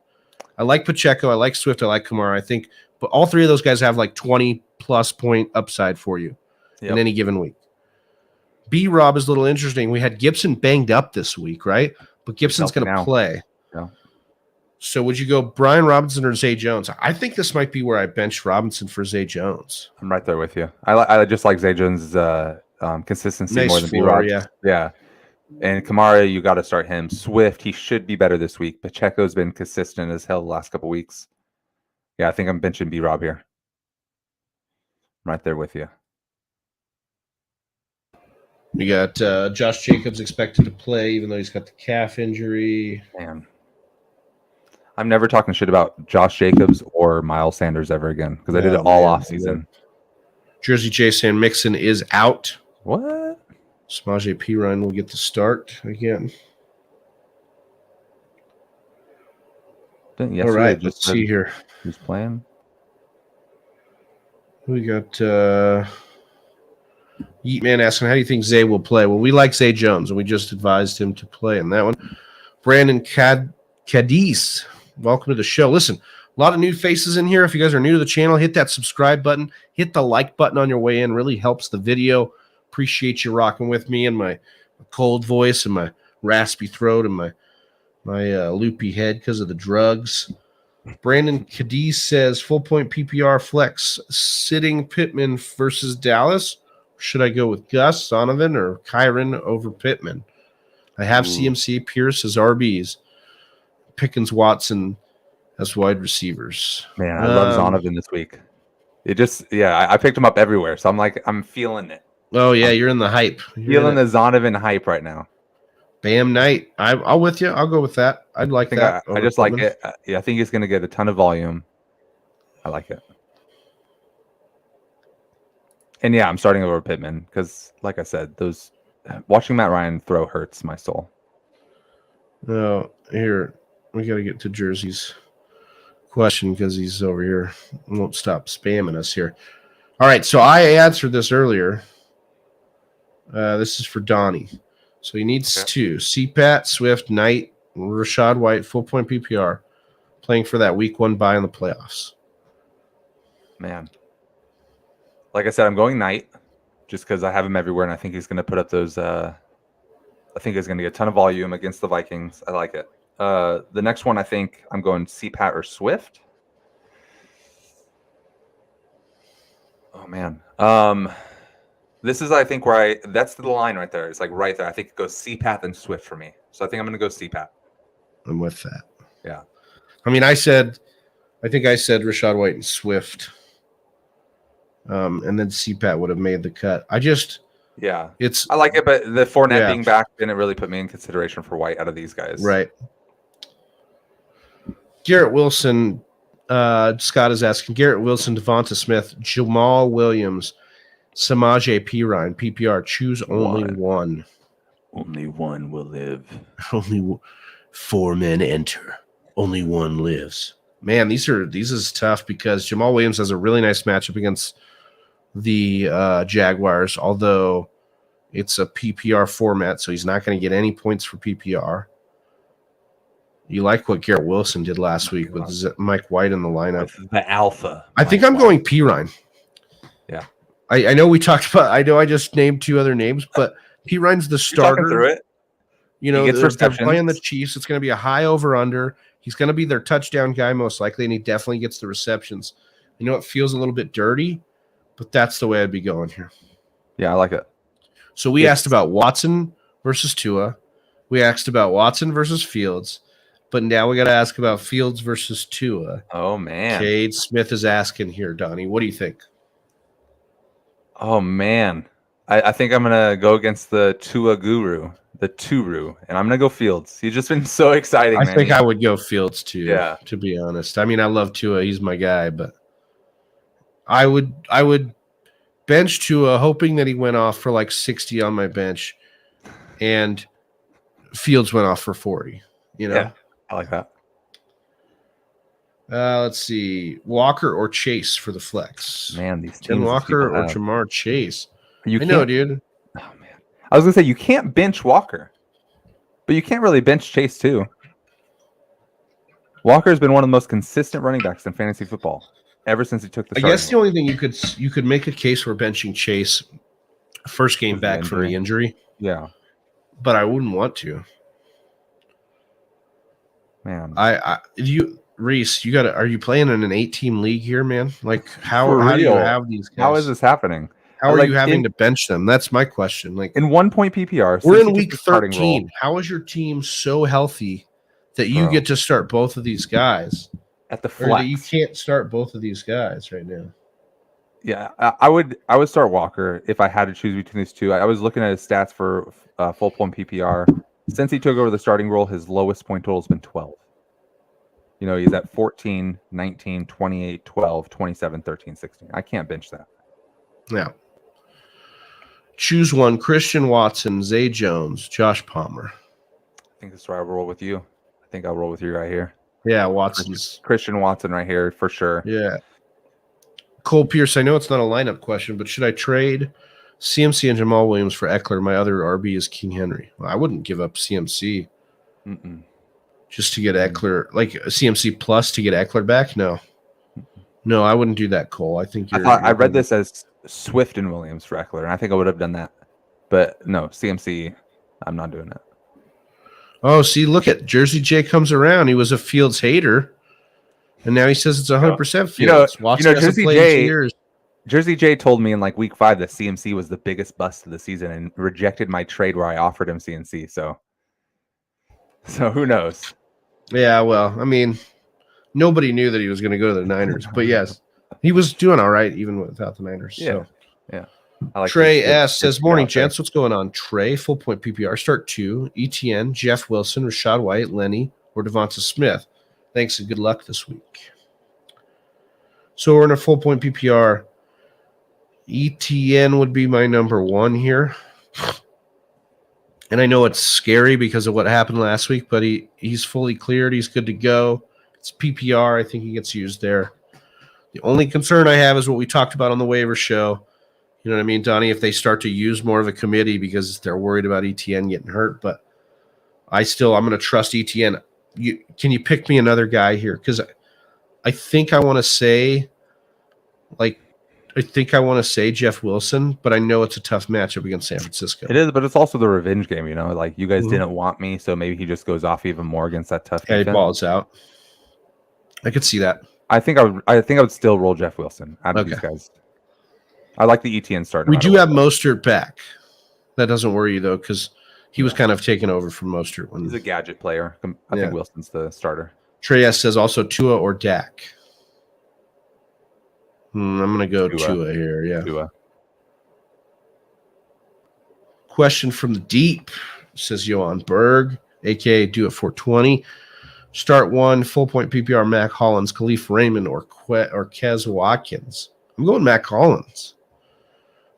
I like Pacheco. I like Swift. I like Kamara. I think, but all three of those guys have like 20+ point upside for you in any given week. B-Rob is a little interesting. We had Gibson banged up this week, right? But Gibson's going to play. Yeah. So would you go Brian Robinson or Zay Jones? I think this might be where I bench Robinson for Zay Jones. I'm right there with you. I just like Zay Jones' consistency more than B-Rob. Yeah. And Kamara, you got to start him. Swift, he should be better this week. Pacheco's been consistent as hell the last couple weeks. Yeah, I think I'm benching B-Rob here. I'm right there with you. We got Josh Jacobs expected to play, even though he's got the calf injury. Man. I'm never talking shit about Josh Jacobs or Miles Sanders ever again because I did it all off season. Jersey Jason Mixon is out. What? Samaje Perine will get the start again. All right, let's see here. Who's playing? We got Yeetman asking, how do you think Zay will play? Well, we like Zay Jones, and we just advised him to play in that one. Brandon Cadiz, welcome to the show. Listen, a lot of new faces in here. If you guys are new to the channel, hit that subscribe button. Hit the like button on your way in. Really helps the video. Appreciate you rocking with me and my cold voice and my raspy throat and my loopy head because of the drugs. Brandon Cadiz says, full point PPR flex, sitting Pittman versus Dallas. Should I go with Gus, Donovan, or Kyron over Pittman? I have CMC, Pierce as RBs, Pickens, Watson as wide receivers. Man, I love Donovan this week. I picked him up everywhere, so I'm feeling it. Oh yeah, you're in the hype. Feeling the Zonovan hype right now. Bam Knight. I'll with you. I'll go with that. I'd like that. I just like it. I think he's going to get a ton of volume. I like it. And yeah, I'm starting over Pittman because, like I said, watching Matt Ryan throw hurts my soul. Oh, here we got to get to Jersey's question because he's over here. He won't stop spamming us here. All right, so I answered this earlier. This is for Donnie. So he needs two. CPAT, Swift, Knight, Rachaad White, full point PPR, playing for that week 1 bye in the playoffs. Man. Like I said, I'm going Knight just because I have him everywhere, and I think he's going to put up those I think he's going to get a ton of volume against the Vikings. I like it. The next one, I think I'm going CPAT or Swift. Oh, man. This is, I think, where that's the line right there. It's like right there. I think it goes CPAT and Swift for me. So I think I'm going to go CPAT. I'm with that. Yeah. I mean, I think I said Rachaad White and Swift. And then CPAT would have made the cut. I like it, but the Fournette being back didn't really put me in consideration for White out of these guys. Right. Garrett Wilson, Scott is asking, Garrett Wilson, Devonta Smith, Jamal Williams, Samaje Perine, PPR, choose only one. Only one will live. Only 4 men enter. Only one lives. Man, these is tough because Jamal Williams has a really nice matchup against the Jaguars, although it's a PPR format, so he's not going to get any points for PPR. You like what Garrett Wilson did last week with Mike White in the lineup. With the alpha. I think I'm going Perine. Yeah. I know we talked about, I know I just named 2 other names, but Perine's the starter. Through it. You know, they're playing the Chiefs. It's going to be a high over-under. He's going to be their touchdown guy most likely, and he definitely gets the receptions. You know, it feels a little bit dirty, but that's the way I'd be going here. Yeah, I like it. So we asked about Watson versus Tua. We asked about Watson versus Fields. But now we got to ask about Fields versus Tua. Oh, man. Cade Smith is asking here, Donnie. What do you think? Oh, man. I think I'm going to go against the Tua guru, the Turu, and I'm going to go Fields. He's just been so exciting, man. I think I would go Fields, too, to be honest. I mean, I love Tua. He's my guy, but I would bench Tua hoping that he went off for like 60 on my bench, and Fields went off for 40, you know? Yeah, I like that. Let's see. Walker or Chase for the flex? Man, these Ken Walker or Jamar Chase? I know, dude. Oh, man. I was going to say, you can't bench Walker, but you can't really bench Chase, too. Walker's been one of the most consistent running backs in fantasy football ever since he took the I starting guess the role. only thing you could make a case for benching Chase first game Is the back from the injury, Yeah, but I wouldn't want to. man. Reese, are you playing in an 8-team league here, man? Like how For do you real. have these guys? How is this happening? How are Like, you having to bench them? That's my question. Like in 1 point PPR, we're since in he took week the starting 13. role, How is your team so healthy that you Bro. get to start both of these guys? at the Or that you flex. can't start both of these guys right now? Yeah, I would start Walker if I had to choose between these two. I was looking at his stats for full point PPR. Since he took over the starting role, his lowest point total has been 12. You know, he's at 14, 19, 28, 12, 27, 13, 16. I can't bench that. Yeah. Choose one: Christian Watson, Zay Jones, Josh Palmer. I think this is where I'll roll with you. I think I'll roll with you right here. Yeah, Watson's Christian Watson right here for sure. Yeah. Cole Pierce, I know it's not a lineup question, but should I trade CMC and Jamal Williams for Eckler? My other RB is King Henry. Well, I wouldn't give up CMC just to get Eckler, like a CMC plus to get Eckler back. No, I wouldn't do that, Cole. I think I read this as Swift and Williams for Eckler, and I think I would have done that. But no, CMC, I'm not doing that. Oh, see, look at Jersey J comes around. He was a Fields hater, and now he says it's 100% Fields. Watson Jersey J told me in like week 5 that CMC was the biggest bust of the season and rejected my trade where I offered him CMC. So who knows? Yeah, well, I mean, nobody knew that he was going to go to the Niners, but yes, he was doing all right even without the Niners. Yeah. I like Trey S says, "Morning, gents. What's going on?" Trey, full point PPR, start 2, ETN, Jeff Wilson, Rashad White, Lenny, or Devonta Smith. Thanks and good luck this week. So we're in a full point PPR. ETN would be my number 1 here. And I know it's scary because of what happened last week, but he's fully cleared. He's good to go. It's PPR. I think he gets used there. The only concern I have is what we talked about on the waiver show. You know what I mean, Donnie? If they start to use more of a committee because they're worried about ETN getting hurt, but I'm going to trust ETN. Can you pick me another guy here? Because I think I want to say, Jeff Wilson, but I know it's a tough matchup against San Francisco. It is, but it's also the revenge game. You know, like you guys didn't want me, so maybe he just goes off even more against that tough defense. He balls out. I could see that. I think I would still roll Jeff Wilson out of these guys. I like the ETN starter. We do have Mostert back. That doesn't worry you, though, because he was kind of taken over from Mostert. He's a gadget player. I think Wilson's the starter. Trey S says also Tua or Dak. I'm going to go Tua here. Yeah. Tua. Question from the deep, says Johan Berg, a.k.a. Do It 420. Start 1, full point PPR, Mac Hollins, Khalif Raymond, or Kez Watkins. I'm going Mac Hollins.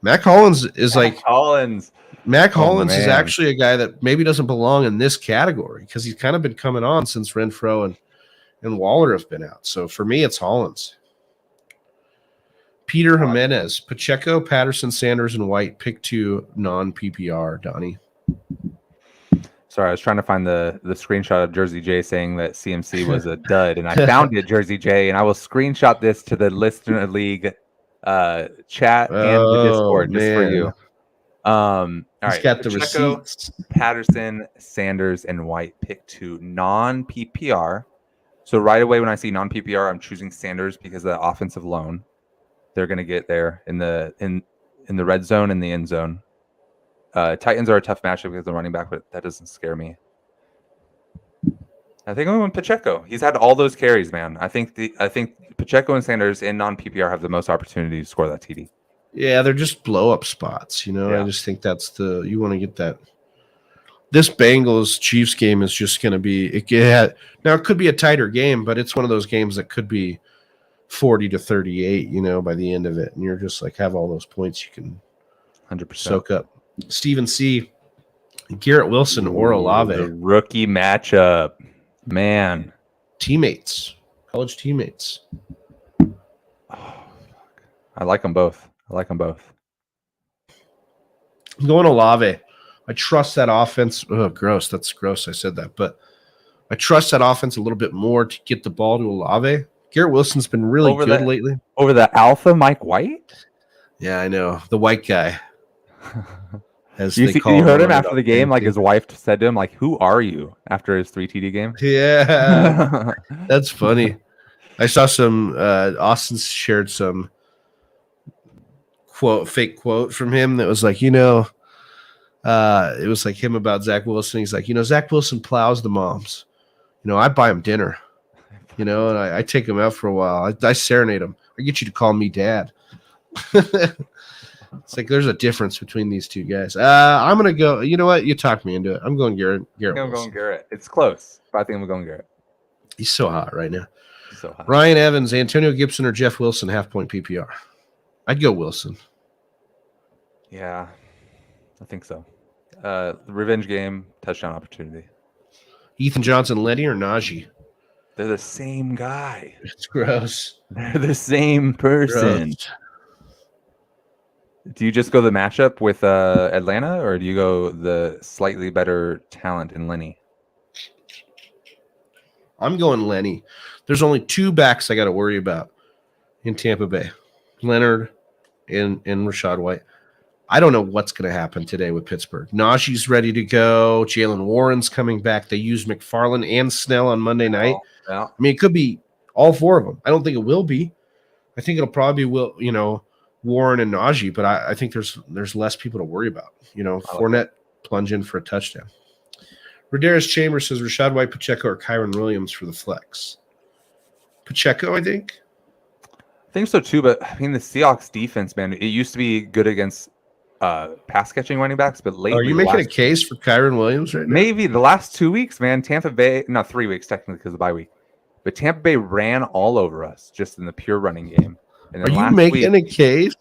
Mac Hollins is Mac Hollins is actually a guy that maybe doesn't belong in this category because he's kind of been coming on since Renfro and Waller have been out. So for me, it's Hollins. Peter Jimenez, Pacheco, Patterson, Sanders, and White. Pick 2 non-PPR, Donnie. Sorry, I was trying to find the screenshot of Jersey J saying that CMC was a dud, and I found it, Jersey J, and I will screenshot this to the Listener League chat and the Discord just for you. All right, got the receipts. Patterson, Sanders, and White. Pick 2 non-PPR. So right away when I see non-PPR, I'm choosing Sanders because of the offensive loan. They're going to get there in the red zone and the end zone. Titans are a tough matchup because of the running back, but that doesn't scare me. I think I'm going Pacheco. He's had all those carries, man. I think Pacheco and Sanders in non-PPR have the most opportunity to score that TD. Yeah, they're just blow-up spots, you know. Yeah. I just think you want to get that. This Bengals-Chiefs game is just going to be now it could be a tighter game, but it's one of those games that could be 40-38, you know, by the end of it, and you're just like have all those points you can 100% soak up. Stephen C. Garrett Wilson or Olave. The rookie matchup. Man. Teammates. College teammates. Oh, I like them both. I'm going Olave. I trust that offense. Oh, gross. That's gross. I said that. But I trust that offense a little bit more to get the ball to Olave. Garrett Wilson's been really good lately. Over the alpha Mike White? Yeah, I know. The white guy. As you they call heard him around after the game, like his wife said to him, like, "Who are you?" after his 3 TD game. Yeah, that's funny. I saw some Austin shared some fake quote from him that was like, it was like him about Zach Wilson. He's like, Zach Wilson plows the moms. I buy him dinner, and I take him out for a while. I serenade him. I get you to call me dad. It's like there's a difference between these two guys. I'm gonna go. You know what? You talked me into it. I'm going Garrett. I'm going Garrett. It's close, but I think I'm going Garrett. He's so hot right now. So hot. Ryan Evans, Antonio Gibson, or Jeff Wilson, half-point PPR. I'd go Wilson. Yeah, I think so. The revenge game, touchdown opportunity. Ethan Johnson, Lenny, or Najee? They're the same guy. It's gross. They're the same person. Gross. Do you just go the matchup with Atlanta, or do you go the slightly better talent in Lenny? I'm going Lenny. There's only 2 backs I got to worry about in Tampa Bay. Leonard and Rachaad White. I don't know what's going to happen today with Pittsburgh. Najee's ready to go. Jalen Warren's coming back. They used McFarland and Snell on Monday night. Yeah. I mean, it could be all 4 of them. I don't think it will be. I think it'll probably Warren and Najee, but I think there's less people to worry about. Fournette plunge in for a touchdown. Rodarius Chambers says Rachaad White, Pacheco, or Kyron Williams for the flex. Pacheco, I think. I think so too, but I mean the Seahawks defense, man, it used to be good against pass catching running backs, but lately, are you making a case for Kyron Williams right now? Maybe the last 2 weeks, man. Tampa Bay, not 3 weeks technically because of the bye week, but Tampa Bay ran all over us just in the pure running game. And are you making a case?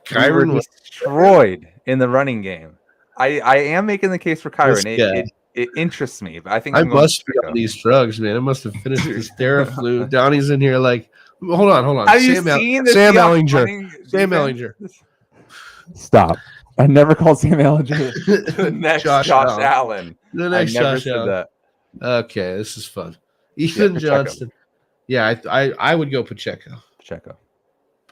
Kyron was destroyed in the running game. I am making the case for Kyron. It interests me, but I think I must be on these drugs, man. I must have finished this Theraflu. Donnie's in here like, hold on. Have you seen Sam Ellinger? Sam Ellinger. Stop. I never called Sam Ellinger the next Josh Allen. The next Josh Allen. That. Okay, this is fun. Ethan Johnston. Yeah, I would go Pacheco.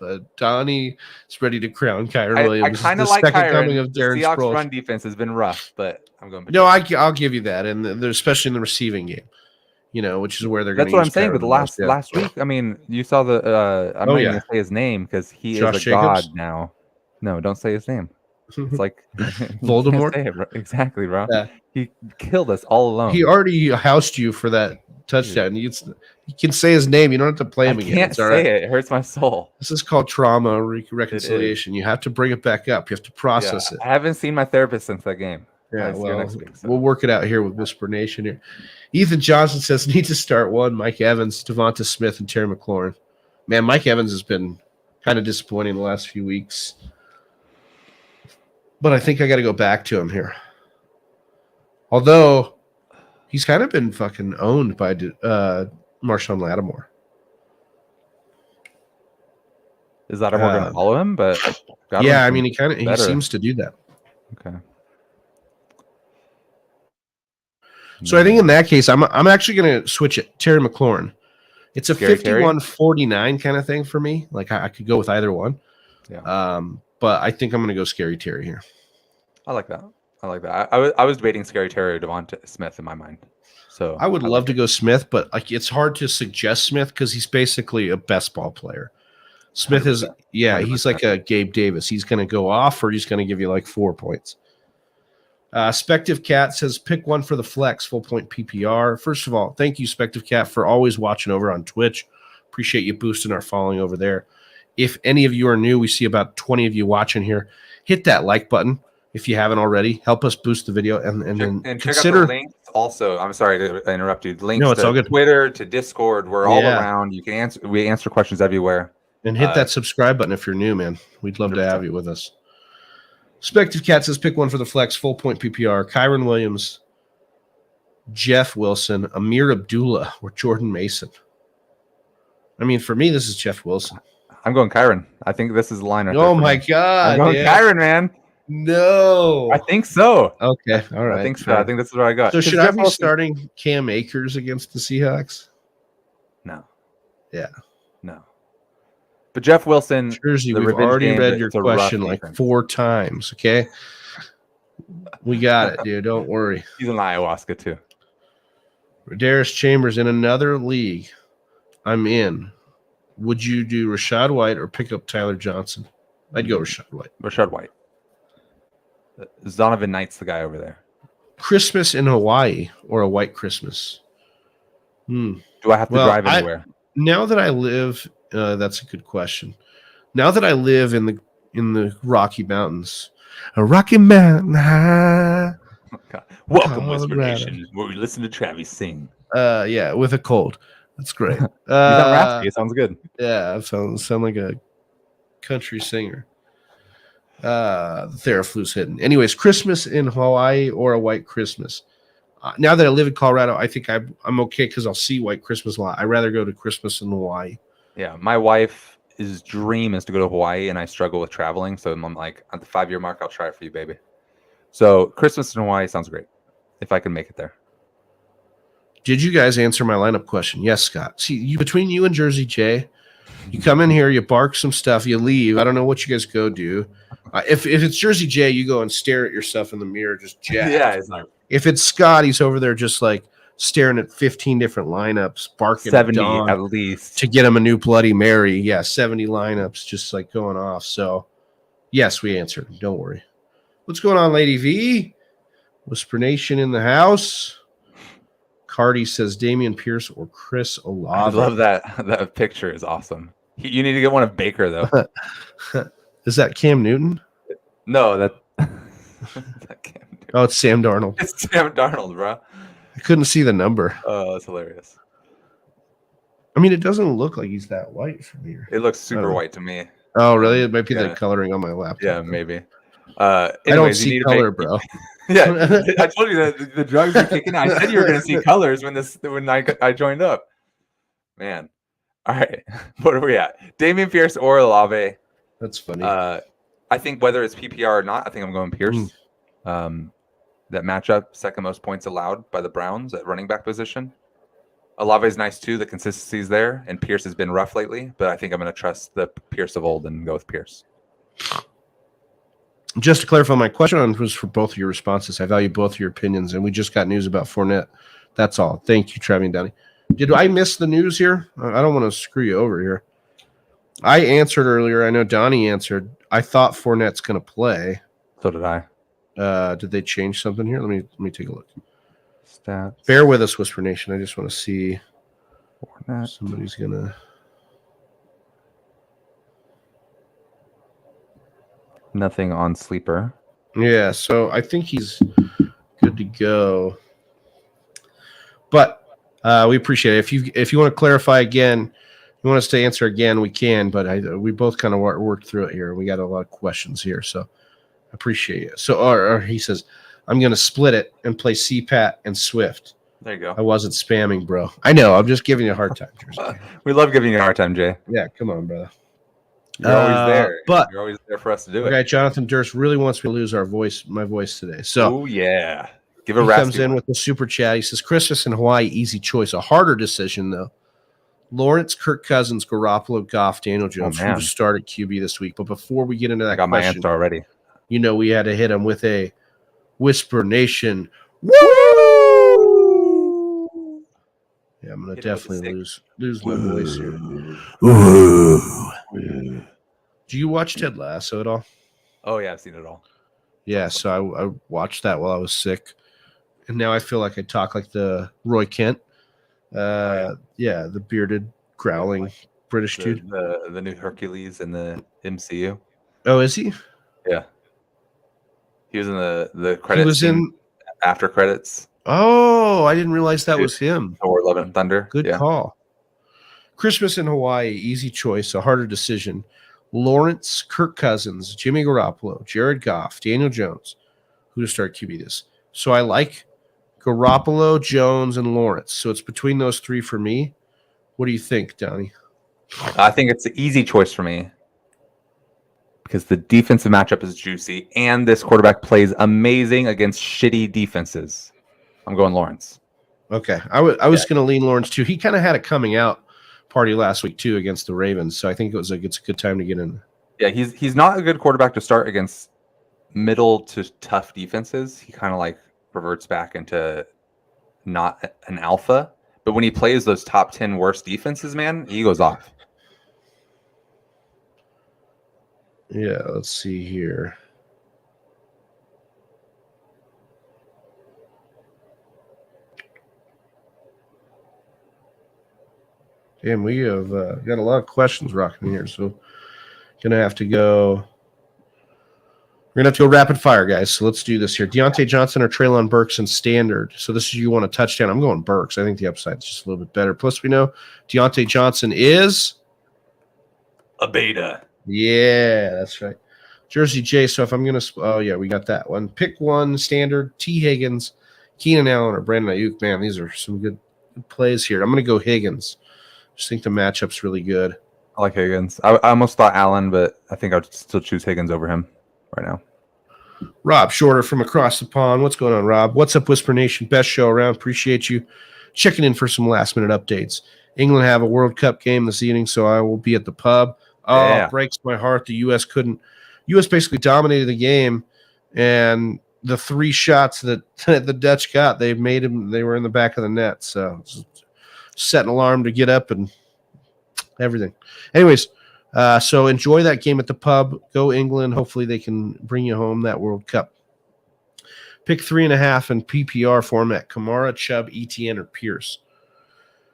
But Donnie is ready to crown Kyron Williams. I kind of like Kyron. Coming of Darren the Seahawks Sproles. Run defense has been rough, but I'm going. No, I'll give you that, and especially in the receiving game, which is where they're going to. That's what I'm saying. But last week, I mean, you saw the. I'm not even going to say his name because he is a god now. No, don't say his name. It's like Voldemort. Exactly, bro. Yeah. He killed us all alone. He already housed you for that touchdown. You can say his name. You don't have to play him again. I can't say it. It hurts my soul. This is called trauma reconciliation. You have to bring it back up. You have to process it. I haven't seen my therapist since that game. Yeah, next week, we'll work it out here with Whisper Nation here. Ethan Johnson says need to start one. Mike Evans, Devonta Smith, and Terry McLaurin. Man, Mike Evans has been kind of disappointing the last few weeks. But I think I got to go back to him here. Although he's kind of been fucking owned by Marshawn Lattimore. Is Lattimore going to follow him? But yeah, I mean he seems to do that. Okay. So I think in that case, I'm actually going to switch it. Terry McLaurin. It's a 51-49 kind of thing for me. Like I could go with either one. Yeah. But I think I'm going to go Scary Terry here. I like that. I was debating Scary Terry or Devonta Smith in my mind. So I would love to go Smith, but like it's hard to suggest Smith because he's basically a best ball player. Smith 100%. Is 100%. He's like a Gabe Davis. He's going to go off or he's going to give you like 4 points. Spective Cat says pick one for the flex, full point PPR. First of all, thank you, Spective Cat, for always watching over on Twitch. Appreciate you boosting our following over there. If any of you are new, we see about 20 of you watching here. Hit that like button if you haven't already. Help us boost the video and then consider. Check out the links also. I'm sorry to interrupt you. Links no, it's all good. Twitter to Discord. We're all around. You can answer. We answer questions everywhere. And hit that subscribe button if you're new, man. We'd love 100%. To have you with us. Spective Cat says pick one for the flex, full point PPR. Kyron Williams, Jeff Wilson, Amir Abdullah, or Jordan Mason. I mean, for me, this is Jeff Wilson. I'm going Kyron. I think this is the line. Oh my God! I'm going Kyron, man. No. I think so. Okay. All right. I think so. I think this is what I got. So 'Cause should I Jeff be Wilson- starting Cam Akers against the Seahawks? No. Yeah. No. But Jeff Wilson, Jersey, the we've revenge already game, read your it's a rough question like defense. 4 times. Okay. We got it, dude. Don't worry. He's an ayahuasca too. Darius Chambers in another league. I'm in. Would you do Rashad White or pick up Tyler Johnson? I'd go Rashad White. Rashad White. Zonovan Knight's the guy over there. Christmas in Hawaii or a white Christmas? Do I have to drive anywhere? Now that I live, that's a good question. Now that I live in the Rocky Mountains, a Rocky Mountain high. Welcome, Whisper Colorado. Nation, where we listen to Travis sing. Yeah, with a cold. That's great. He's not raspy. It sounds good. Yeah, I sound like a country singer. The Theraflu's hidden. Anyways, Christmas in Hawaii or a white Christmas. Now that I live in Colorado, I think I'm okay because I'll see white Christmas a lot. I'd rather go to Christmas in Hawaii. Yeah, my wife's dream is to go to Hawaii, and I struggle with traveling. So I'm like, at the 5-year mark, I'll try it for you, baby. So Christmas in Hawaii sounds great if I can make it there. Did you guys answer my lineup question? Yes, Scott. See, between you and Jersey Jay, you come in here, you bark some stuff, you leave. I don't know what you guys go do. If it's Jersey Jay, you go and stare at yourself in the mirror, just jacked. Yeah, it's like If it's Scott, he's over there just like staring at 15 different lineups, barking 70 at at least to get him a new Bloody Mary. Yeah, 70 lineups just like going off. So, yes, we answered. Don't worry. What's going on, Lady V? Whisper Nation in the house. Cardi says Damian Pierce or Chris Olave. I love that. That picture is awesome. You need to get one of Baker though. Is that Cam Newton? No, that Cam Newton. Oh, it's Sam Darnold. It's Sam Darnold, bro. I couldn't see the number. Oh, that's hilarious. I mean, it doesn't look like he's that white from here. It looks super white to me. Oh, really? It might be the Yeah. coloring on my laptop. Yeah, maybe. I don't Anyways, see you need color, to make, bro. Yeah, I told you that the drugs are kicking in. I said you were going to see colors when I joined up. Man. All right. What are we at? Damian Pierce or Olave. That's funny. I think whether it's PPR or not, I think I'm going Pierce. That matchup, second most points allowed by the Browns at running back position. Olave is nice too. The consistency is there, and Pierce has been rough lately. But I think I'm going to trust the Pierce of old and go with Pierce. Just to clarify, my question was for both of your responses. I value both of your opinions, and we just got news about Fournette. That's all. Thank you, Travis and Downey. Did I miss the news here? I don't want to screw you over here. I answered earlier. I know Donnie answered. I thought Fournette's going to play. So did I. Did they change something here? Let me take a look. Stats. Bear with us, Whisper Nation. I just want to see. Fournette. Somebody's going to. Nothing on sleeper. Yeah, so I think he's good to go. But we appreciate it. If you want to clarify again, you want us to answer again, we can. But we both kind of worked through it here. We got a lot of questions here, so I appreciate it. So, or he says, I'm going to split it and play CPAT and Swift. There you go. I wasn't spamming, bro. I know. I'm just giving you a hard time. We love giving you a hard time, Jay. Yeah, come on, brother. You're always there. But you're always there for us to do it. Okay, Jonathan Durst really wants me to lose my voice today. So, oh yeah, give a he raspy comes in one. with the super chat. He says, Christmas in Hawaii, easy choice. A harder decision, though. Lawrence, Kirk Cousins, Garoppolo, Goff, Daniel Jones. Who to start at QB this week? But before we get into that I got question, my answer already. You know, we had to hit him with a Whisper Nation. Woo! Yeah, I'm gonna definitely lose my voice here. Do you watch Ted Lasso at all? Oh yeah, I've seen it all. Yeah, so I watched that while I was sick, and now I feel like I talk like the Roy Kent. Yeah, the bearded, growling British dude. The new Hercules in the MCU. Oh, is he? Yeah, he was in the credits. He was in after credits. Oh, I didn't realize that was him. Thor: Love and Thunder. Good call. Christmas in Hawaii, easy choice, a harder decision. Lawrence, Kirk Cousins, Jimmy Garoppolo, Jared Goff, Daniel Jones. Who to start QB this? So I like Garoppolo, Jones, and Lawrence. So it's between those three for me. What do you think, Donnie? I think it's an easy choice for me. because the defensive matchup is juicy, and this quarterback plays amazing against shitty defenses. I'm going Lawrence. Okay. I was going to lean Lawrence too. He kind of had a coming out party last week too against the Ravens, so I think it's a good time to get in. Yeah, he's not a good quarterback to start against middle to tough defenses. He kind of like reverts back into not an alpha, but when he plays those top 10 worst defenses, man, he goes off. Yeah, let's see here. Damn, we have got a lot of questions rocking here, so gonna have to go. We're gonna have to go rapid fire, guys. So let's do this here. Deontay Johnson or Treylon Burks in standard. So this is you want a touchdown. I'm going Burks. I think the upside is just a little bit better. Plus, we know Deontay Johnson is a beta. Yeah, that's right. Jersey J. So if I'm gonna, we got that one. Pick one standard. T. Higgins, Keenan Allen, or Brandon Ayuk. Man, these are some good plays here. I'm gonna go Higgins. Just think the matchup's really good. I like Higgins. I almost thought Allen, but I think I would still choose Higgins over him right now. Rob Shorter from across the pond. What's going on, Rob? What's up, Whisper Nation? Best show around. Appreciate you checking in for some last-minute updates. England have a World Cup game this evening, so I will be at the pub. Oh, yeah. It breaks my heart. The U.S. couldn't. U.S. basically dominated the game, and the 3 shots that the Dutch got, they made them. They were in the back of the net, so set an alarm to get up and everything. Anyways, so enjoy that game at the pub. Go England. Hopefully they can bring you home that World Cup. Pick 3.5 in PPR format. Kamara, Chubb, ETN, or Pierce.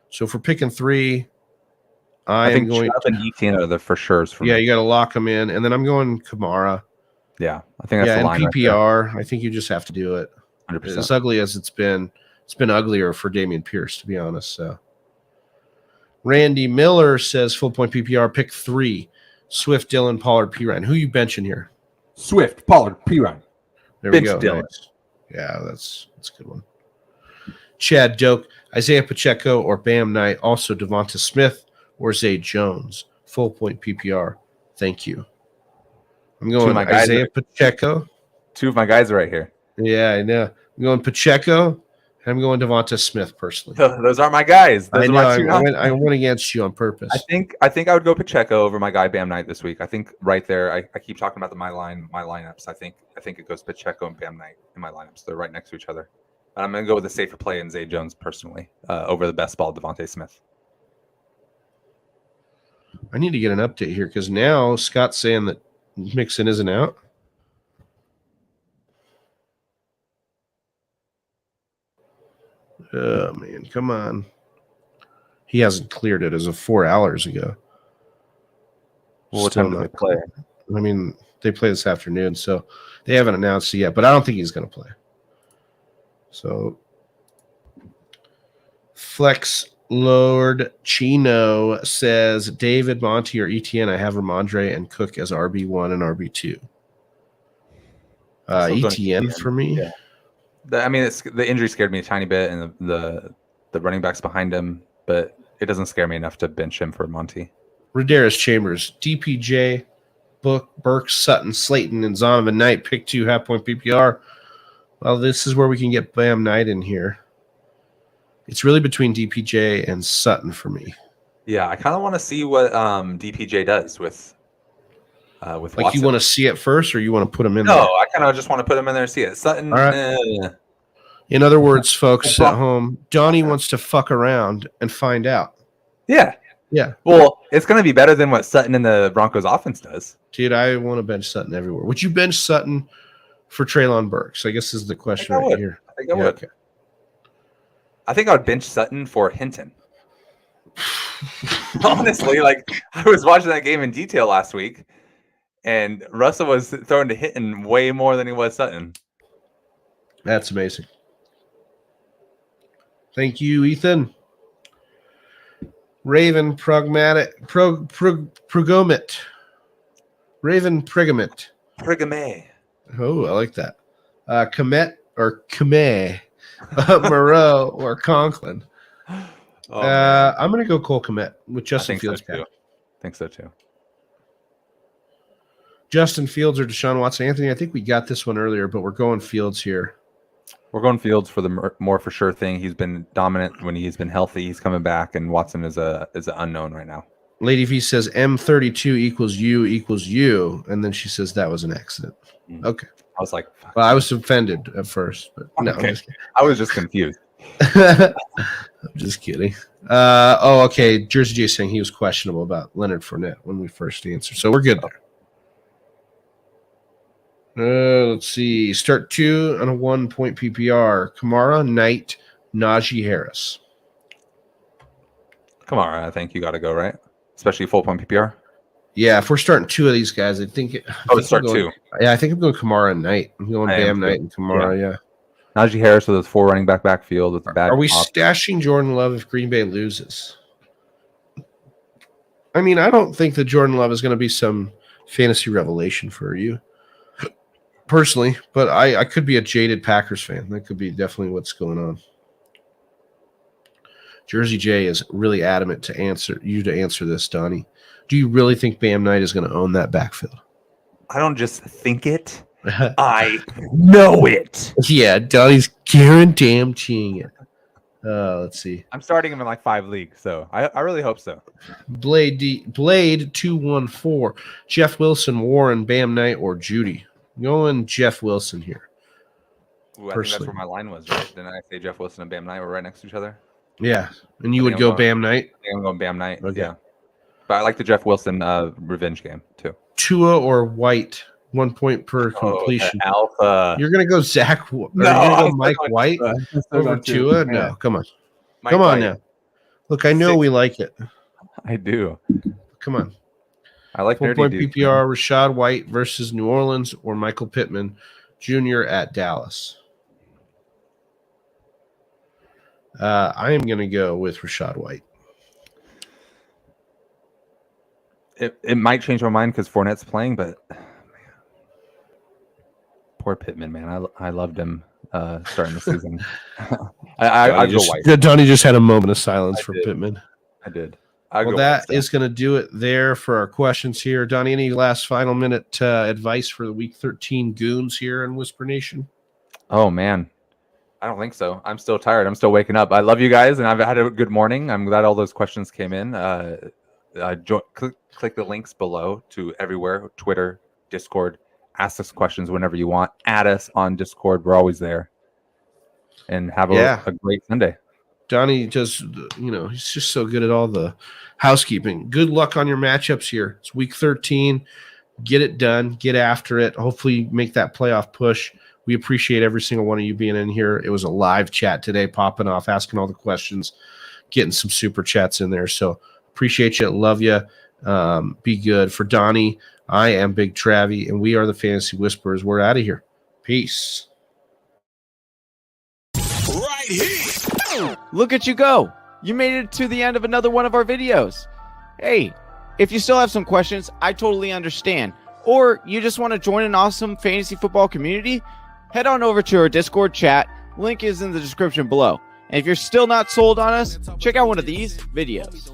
So for picking 3, I think going Chubb and ETN are the for sure's for me. You got to lock them in. And then I'm going Kamara. Yeah, I think that's the line. PPR, right, I think you just have to do it. 100%. As ugly as it's been uglier for Damian Pierce, to be honest. So Randy Miller says full point PPR, pick 3. Swift, Dillon, Pollard, Pirine. Who you benching here? Swift, Pollard, Pirine. There we go. Nice. Yeah, that's a good one. Chad Doak, Isaiah Pacheco, or Bam Knight. Also Devonta Smith or Zay Jones. Full point PPR. Thank you. I'm going Isaiah Pacheco. 2 of my guys are right here. Yeah, I know. I'm going Pacheco. I'm going Devonta Smith personally. Those aren't my guys. Those I went against you on purpose. I think I would go Pacheco over my guy Bam Knight this week. I think right there. I keep talking about my lineups. I think it goes Pacheco and Bam Knight in my lineups. They're right next to each other. And I'm going to go with the safer play in Zay Jones personally over the best ball Devonta Smith. I need to get an update here because now Scott's saying that Mixon isn't out. Oh, man, come on. He hasn't cleared it as of 4 hours ago. Well, what time do they play? I mean, they play this afternoon, so they haven't announced it yet, but I don't think he's going to play. So, Flex Lord Chino says David, Monty, or ETN. I have Ramondre and Cook as RB1 and RB2. ETN for me. Yeah. The injury scared me a tiny bit, and the running backs behind him, but it doesn't scare me enough to bench him for Monty. Radarus Chambers, DPJ, Burks, Sutton, Slayton, and Zonovan Knight. Pick 2, half-point PPR. Well, this is where we can get Bam Knight in here. It's really between DPJ and Sutton for me. Yeah, I kind of want to see what DPJ does with Watson. Watson. You want to see it first, or you want to put him in there? No, I kind of just want to put him in there and see it. Sutton. All right. In other words, folks at home, Donnie wants to fuck around and find out. Yeah. Well, it's going to be better than what Sutton and the Broncos offense does. Dude, I want to bench Sutton everywhere. Would you bench Sutton for Treylon Burks? I guess this is the question right here. I think I would. Okay. I think I would bench Sutton for Hinton. Honestly, I was watching that game in detail last week, and Russell was throwing to Hinton way more than he was Sutton. That's amazing. Thank you, Ethan. Raven Progomit. Raven Prigament. Prigame. Oh, I like that. Komet or Kame. Moreau or Conklin. I'm going to go Cole Kmet with Justin Fields. I think so too. Justin Fields or Deshaun Watson. Anthony, I think we got this one earlier, but we're going Fields here. We're going Fields for the more for sure thing. He's been dominant when he's been healthy. He's coming back, and Watson is an unknown right now. Lady V says M32 equals you, and then she says that was an accident. Okay. I was like, fuck. Well, I was offended at first, but no, Okay. I was just confused. I'm just kidding. Okay. Jersey J saying he was questionable about Leonard Fournette when we first answered, so we're good there. Let's see. Start 2 on a 1 point PPR. Kamara, Knight, Najee Harris. Come on, I think you got to go, right? Especially full point PPR. Yeah, if we're starting 2 of these guys, I think. Start 2. Yeah, I think I'm going Kamara and Knight. I'm going Bam Knight and Kamara. Yeah. Najee Harris with his 4 running backfield with the bad. Are we stashing Jordan Love if Green Bay loses? I mean, I don't think that Jordan Love is going to be some fantasy revelation for you. Personally, but I could be a jaded Packers fan. That could be definitely what's going on. Jersey J is really adamant to answer this, Donnie. Do you really think Bam Knight is going to own that backfield? I don't just think it. I know it. Yeah, Donnie's guaranteeing it. Let's see. I'm starting him in like 5 leagues, so I really hope so. Blade 214. Jeff Wilson, Warren, Bam Knight, or Judy? Going Jeff Wilson here. Ooh, I think that's where my line was, right? Didn't I say Jeff Wilson and Bam Knight were right next to each other? Yeah, and you would go Bam Knight? I think I'm going Bam Knight, okay. Yeah. But I like the Jeff Wilson revenge game, too. Tua or White, 1 point per completion. Alpha. You're going to go Zach, or no, you're going to go Mike White over Tua? No, come on. Come on now. Look, I know we like it. I do. Come on. I like 4 point PPR, Rashad White versus New Orleans or Michael Pittman Jr. at Dallas. I am going to go with Rashad White. It might change my mind because Fournette's playing, but man, poor Pittman, man. I loved him starting the season. I go White. Donnie just had a moment of silence for Pittman. I did. Well, that is going to do it there for our questions here. Donnie, any last final minute advice for the Week 13 goons here in Whisper Nation? Oh, man. I don't think so. I'm still tired. I'm still waking up. I love you guys, and I've had a good morning. I'm glad all those questions came in. Click the links below to everywhere, Twitter, Discord. Ask us questions whenever you want. Add us on Discord. We're always there. And have a great Sunday. Donnie just, he's just so good at all the housekeeping. Good luck on your matchups here. It's Week 13. Get it done. Get after it. Hopefully make that playoff push. We appreciate every single one of you being in here. It was a live chat today, popping off, asking all the questions, getting some super chats in there. So appreciate you. Love you. Be good. For Donnie, I am Big Travie, and we are the Fantasy Whisperers. We're out of here. Peace. Right here. Look at you go. You made it to the end of another one of our videos. Hey, if you still have some questions, I totally understand. Or you just want to join an awesome fantasy football community, head on over to our Discord chat. Link is in the description below. And if you're still not sold on us, check out one of these videos.